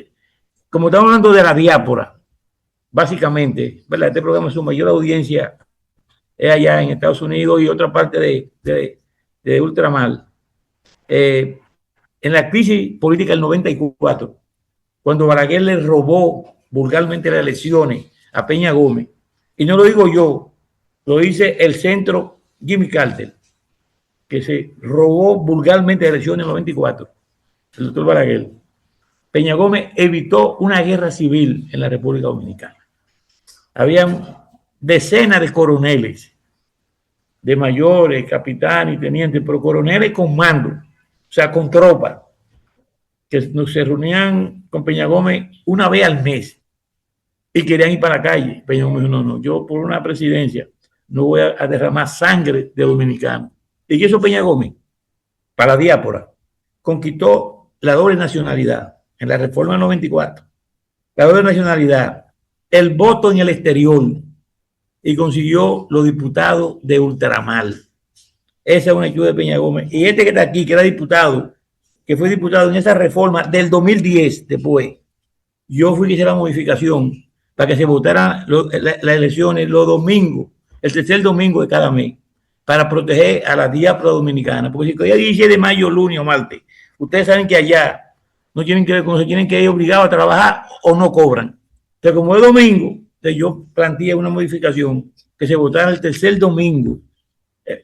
como estamos hablando de la diáspora, básicamente, ¿verdad? Este programa, su mayor audiencia es allá en Estados Unidos y otra parte de ultramar. En la crisis política del 94, cuando Balaguer le robó vulgarmente las elecciones a Peña Gómez, y no lo digo yo, lo dice el centro Jimmy Carter, que se robó vulgarmente las elecciones en el 94, el doctor Balaguer. Peña Gómez evitó una guerra civil en la República Dominicana. Habían decenas de coroneles, de mayores, capitanes y tenientes, pero coroneles con mando, o sea, con tropas, que se reunían con Peña Gómez una vez al mes y querían ir para la calle. Peña Gómez dijo, no, yo por una presidencia no voy a derramar sangre de dominicanos. ¿Y qué hizo Peña Gómez? Para la diáspora. Conquistó la doble nacionalidad en la reforma del 94. La doble nacionalidad, el voto en el exterior, y consiguió los diputados de ultramar. Esa es una ayuda de Peña Gómez. Y este que está aquí, que era diputado, que fue diputado en esa reforma del 2010 después, yo fui que hice la modificación para que se votaran las elecciones los domingos, el tercer domingo de cada mes, para proteger a la diáspora dominicana. Porque si hoy es 16 de mayo, lunes o martes, ustedes saben que allá no tienen que ir obligados a trabajar o no cobran. Entonces, como es domingo, yo planteé una modificación que se votara el tercer domingo,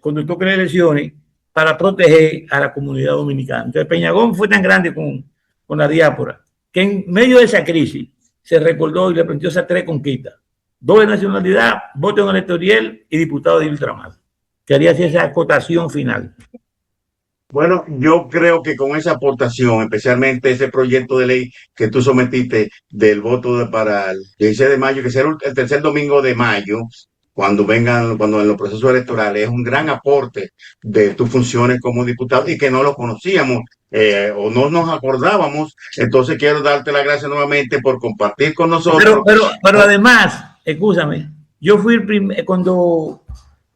cuando toque las elecciones, para proteger a la comunidad dominicana. Entonces, Peña Gómez fue tan grande con la diáspora que en medio de esa crisis se recordó y le planteó esas 3 conquistas: doble nacionalidad, voto en el electoral y diputado de ultramar. Quería hacer esa acotación final. Bueno, yo creo que con esa aportación, especialmente ese proyecto de ley que tú sometiste del voto para el 16 de mayo, que será el tercer domingo de mayo, cuando en los procesos electorales, es un gran aporte de tus funciones como diputado y que no lo conocíamos o no nos acordábamos. Entonces quiero darte las gracias nuevamente por compartir con nosotros. Pero además, escúchame, yo fui cuando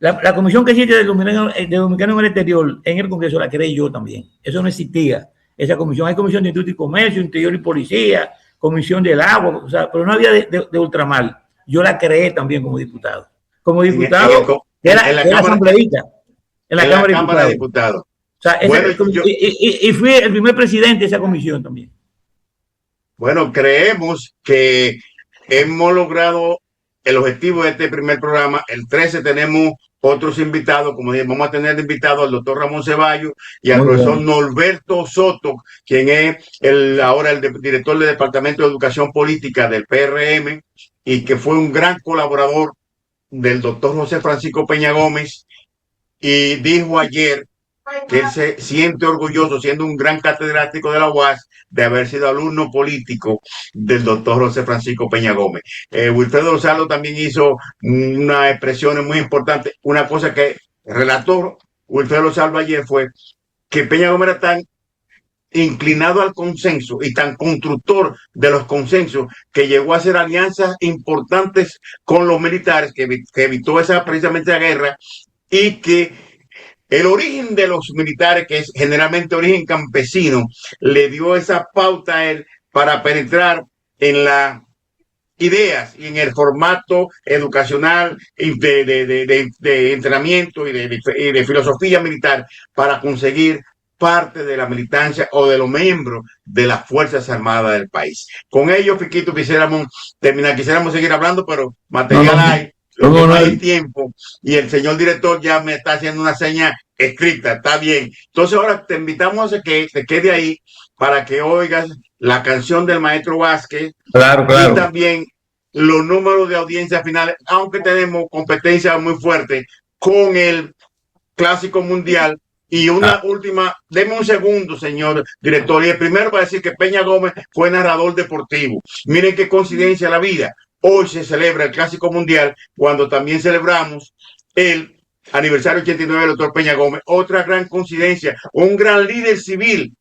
la comisión que existe de Dominicanos en el exterior, en el Congreso, la creé yo también. Eso no existía, esa comisión. Hay comisión de industria y comercio, interior y policía, comisión del agua, o sea, pero no había de ultramar. Yo la creé también como diputado. Como diputado, era asambleísta. En la Cámara de Diputados. O sea, y fui el primer presidente de esa comisión también. Bueno, creemos que hemos logrado el objetivo de este primer programa. El 13 tenemos otros invitados, como dije, vamos a tener de invitado al doctor Ramón Ceballos y al profesor Norberto Soto, quien es ahora el director del Departamento de Educación Política del PRM y que fue un gran colaborador del doctor José Francisco Peña Gómez, y dijo ayer que él se siente orgulloso, siendo un gran catedrático de la UAS, de haber sido alumno político del doctor José Francisco Peña Gómez. Wilfredo Lozano también hizo unas expresiones muy importantes. Una cosa que relató Wilfredo Lozano ayer fue que Peña Gómez era tan inclinado al consenso y tan constructor de los consensos que llegó a hacer alianzas importantes con los militares, que evitó precisamente esa guerra, y que el origen de los militares, que es generalmente origen campesino, le dio esa pauta a él para penetrar en las ideas y en el formato educacional de entrenamiento y de filosofía militar para conseguir parte de la militancia o de los miembros de las Fuerzas Armadas del país. Con ello, Fiquito, quisiéramos terminar, quisiéramos seguir hablando, pero material hay. Lo que no hay tiempo, y el señor director ya me está haciendo una seña estricta, está bien. Entonces ahora te invitamos a que te quede ahí para que oigas la canción del maestro Vázquez, y también los números de audiencia finales, aunque tenemos competencia muy fuerte con el Clásico Mundial. Y una última, deme un segundo, señor director. Y el primero para decir que Peña Gómez fue narrador deportivo. Miren qué coincidencia la vida. Hoy se celebra el Clásico Mundial, cuando también celebramos el aniversario 89 del doctor Peña Gómez. Otra gran coincidencia, un gran líder civil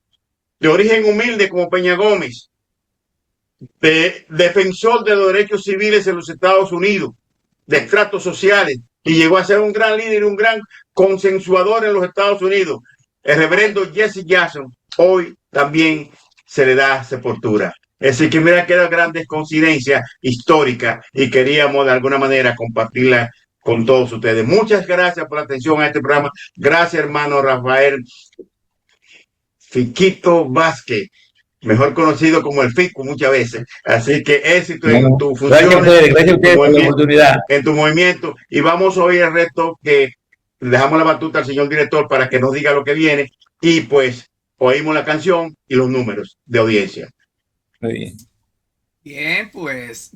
de origen humilde como Peña Gómez, defensor de los derechos civiles en los Estados Unidos, de estratos sociales, y llegó a ser un gran líder, un gran consensuador en los Estados Unidos. El reverendo Jesse Jackson hoy también se le da sepultura. Es decir, que mira, quedan grandes coincidencias históricas y queríamos de alguna manera compartirla con todos ustedes. Muchas gracias por la atención a este programa. Gracias, hermano Rafael Fiquito Vázquez, mejor conocido como el Fico muchas veces. Así que éxito en tu función, gracias a ustedes por la oportunidad. En tu movimiento. Y vamos a oír el resto, que le dejamos la batuta al señor director para que nos diga lo que viene, y pues oímos la canción y los números de audiencia. Muy bien. Bien, pues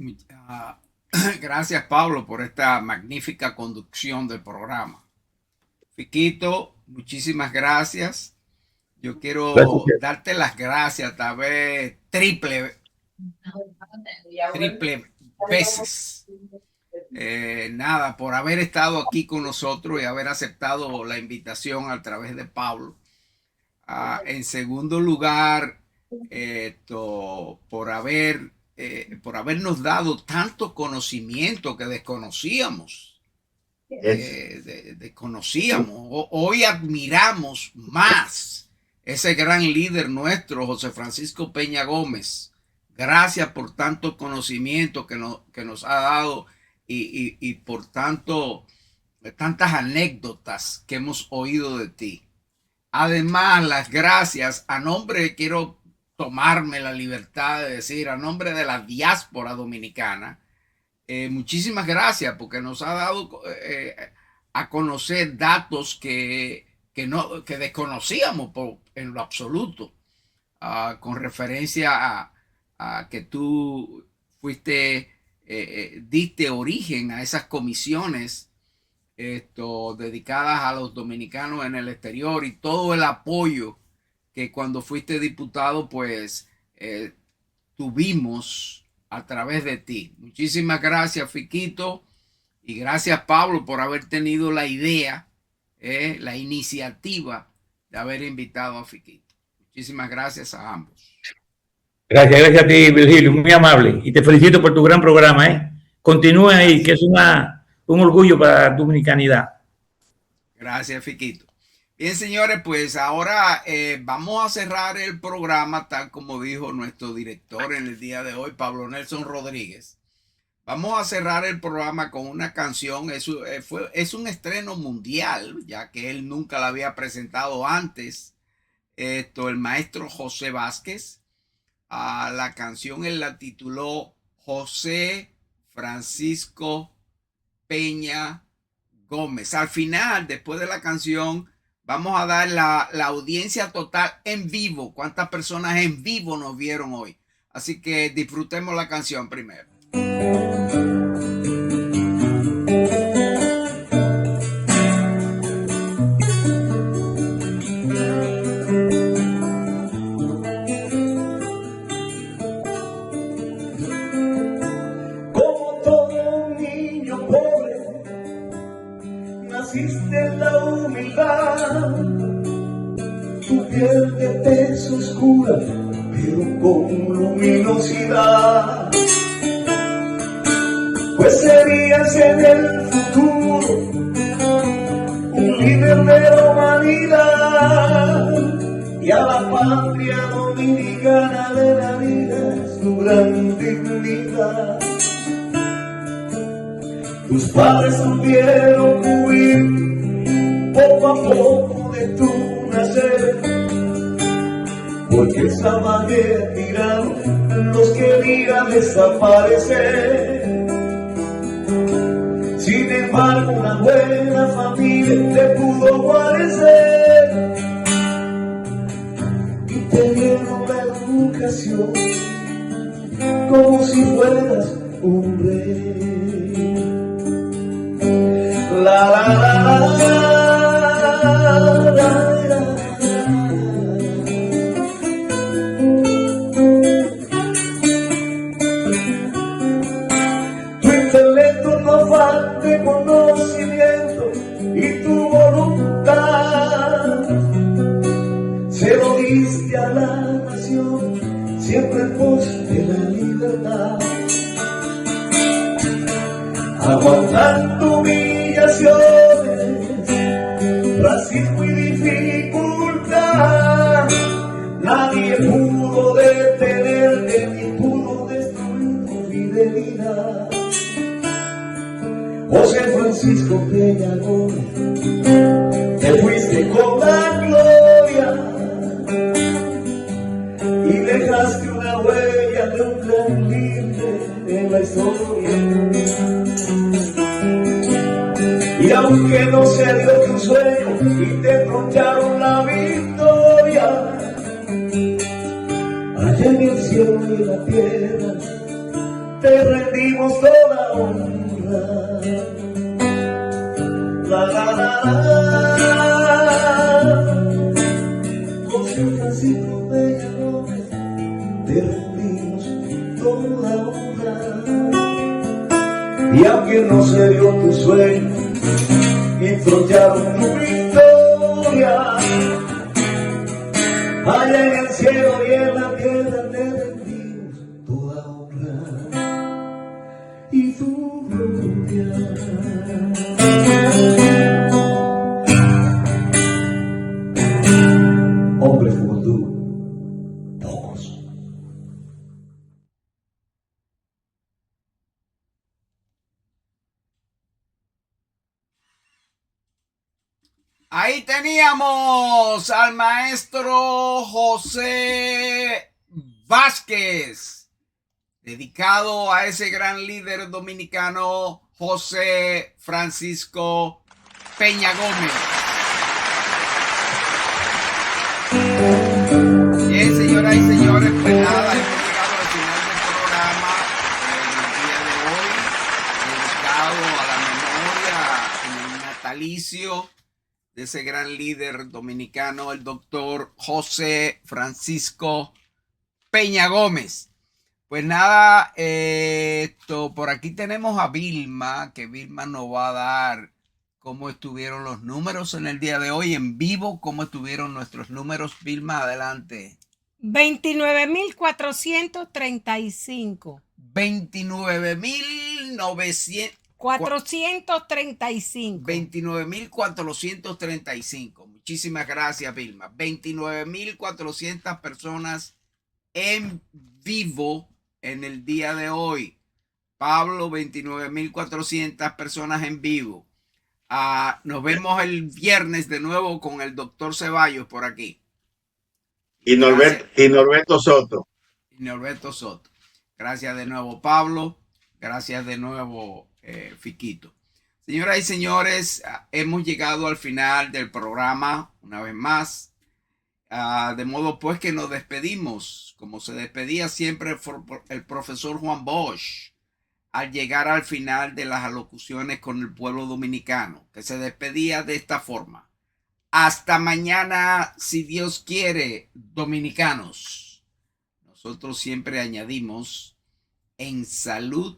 gracias, Pablo, por esta magnífica conducción del programa. Fiquito, muchísimas gracias. Yo quiero darte las gracias, tal vez triple veces. Nada, por haber estado aquí con nosotros y haber aceptado la invitación a través de Pablo. En segundo lugar, por habernos dado tanto conocimiento que desconocíamos. Hoy admiramos más ese gran líder nuestro, José Francisco Peña Gómez. Gracias por tanto conocimiento que nos ha dado y por tantas anécdotas que hemos oído de ti. Además, las gracias quiero tomarme la libertad de decir, a nombre de la diáspora dominicana, muchísimas gracias, porque nos ha dado a conocer datos que desconocíamos en lo absoluto, con referencia a que tú diste origen a esas comisiones dedicadas a los dominicanos en el exterior, y todo el apoyo que cuando fuiste diputado pues tuvimos a través de ti. Muchísimas gracias, Fiquito, y gracias, Pablo, por haber tenido la idea, la iniciativa de haber invitado a Fiquito. Muchísimas gracias a ambos. Gracias a ti, Virgilio, muy amable, y te felicito por tu gran programa. Continúa ahí, que es un orgullo para la dominicanidad. Gracias, Fiquito. Bien, señores, pues ahora vamos a cerrar el programa tal como dijo nuestro director en el día de hoy, Pablo Nelson Rodríguez. Vamos a cerrar el programa con una canción. Es un estreno mundial, ya que él nunca la había presentado antes. El maestro José Vázquez. La canción él la tituló José Francisco Peña Gómez. Al final, después de la canción, vamos a dar la audiencia total en vivo. ¿Cuántas personas en vivo nos vieron hoy? Así que disfrutemos la canción primero. Como todo niño pobre, naciste en la humildad. su piel de tez oscura, pero con luminosidad. Pues serías en el futuro un líder de la humanidad, y a la patria dominicana de la vida su gran dignidad. Tus padres tuvieron que huir poco a poco de tu nacer, porque el salvaje tirano los quería desaparecer. Sin embargo, una buena familia te pudo guarecer y te dieron la educación como si fueras un rey. La la la la la, la. Tu intelecto no falta de conocimiento y tu voluntad se lo diste a la nación, siempre en pos de la libertad. Aguantando humillaciones, racismo y dificultad, nadie pudo detenerte ni pudo destruir tu fidelidad. José Francisco Peña Gómez, te fuiste con la gloria y dejaste una huella de un gran líder en la historia. Y aunque no se dio tu sueño y te troncharon la victoria, allá en el cielo y en la tierra te rendimos toda honra. La la la la, José Francisco Peña Gómez, te rendimos toda honra. Y aunque no se dio tu sueño y troncharon tu victoria, allá en el cielo y en la tierra te rendimos toda honra y tu gloria. Hombre como tú, pocos. Ahí teníamos al maestro José Vázquez, dedicado a ese gran líder dominicano José Francisco Peña Gómez. Bien, señoras y señores, pues nada, hemos llegado al final del programa el día de hoy, dedicado a la memoria en el natalicio de ese gran líder dominicano, el doctor José Francisco Peña Gómez. Pues nada, por aquí tenemos a Vilma, que Vilma nos va a dar cómo estuvieron los números en el día de hoy en vivo, cómo estuvieron nuestros números. Vilma, adelante. 29.435. 29.900. 435. 29.435. Muchísimas gracias, Vilma. 29.400 personas en vivo en el día de hoy. Pablo, 29.400 personas en vivo. Nos vemos el viernes de nuevo con el doctor Ceballos por aquí. Y Norberto Soto. Y Norberto Soto. Gracias de nuevo, Pablo. Gracias de nuevo, Fiquito. Señoras y señores, hemos llegado al final del programa una vez más. De modo pues que nos despedimos, como se despedía siempre el profesor Juan Bosch, al llegar al final de las alocuciones con el pueblo dominicano, que se despedía de esta forma. Hasta mañana, si Dios quiere, dominicanos. Nosotros siempre añadimos en salud,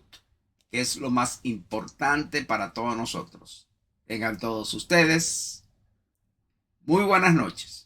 que es lo más importante para todos nosotros. Tengan todos ustedes muy buenas noches.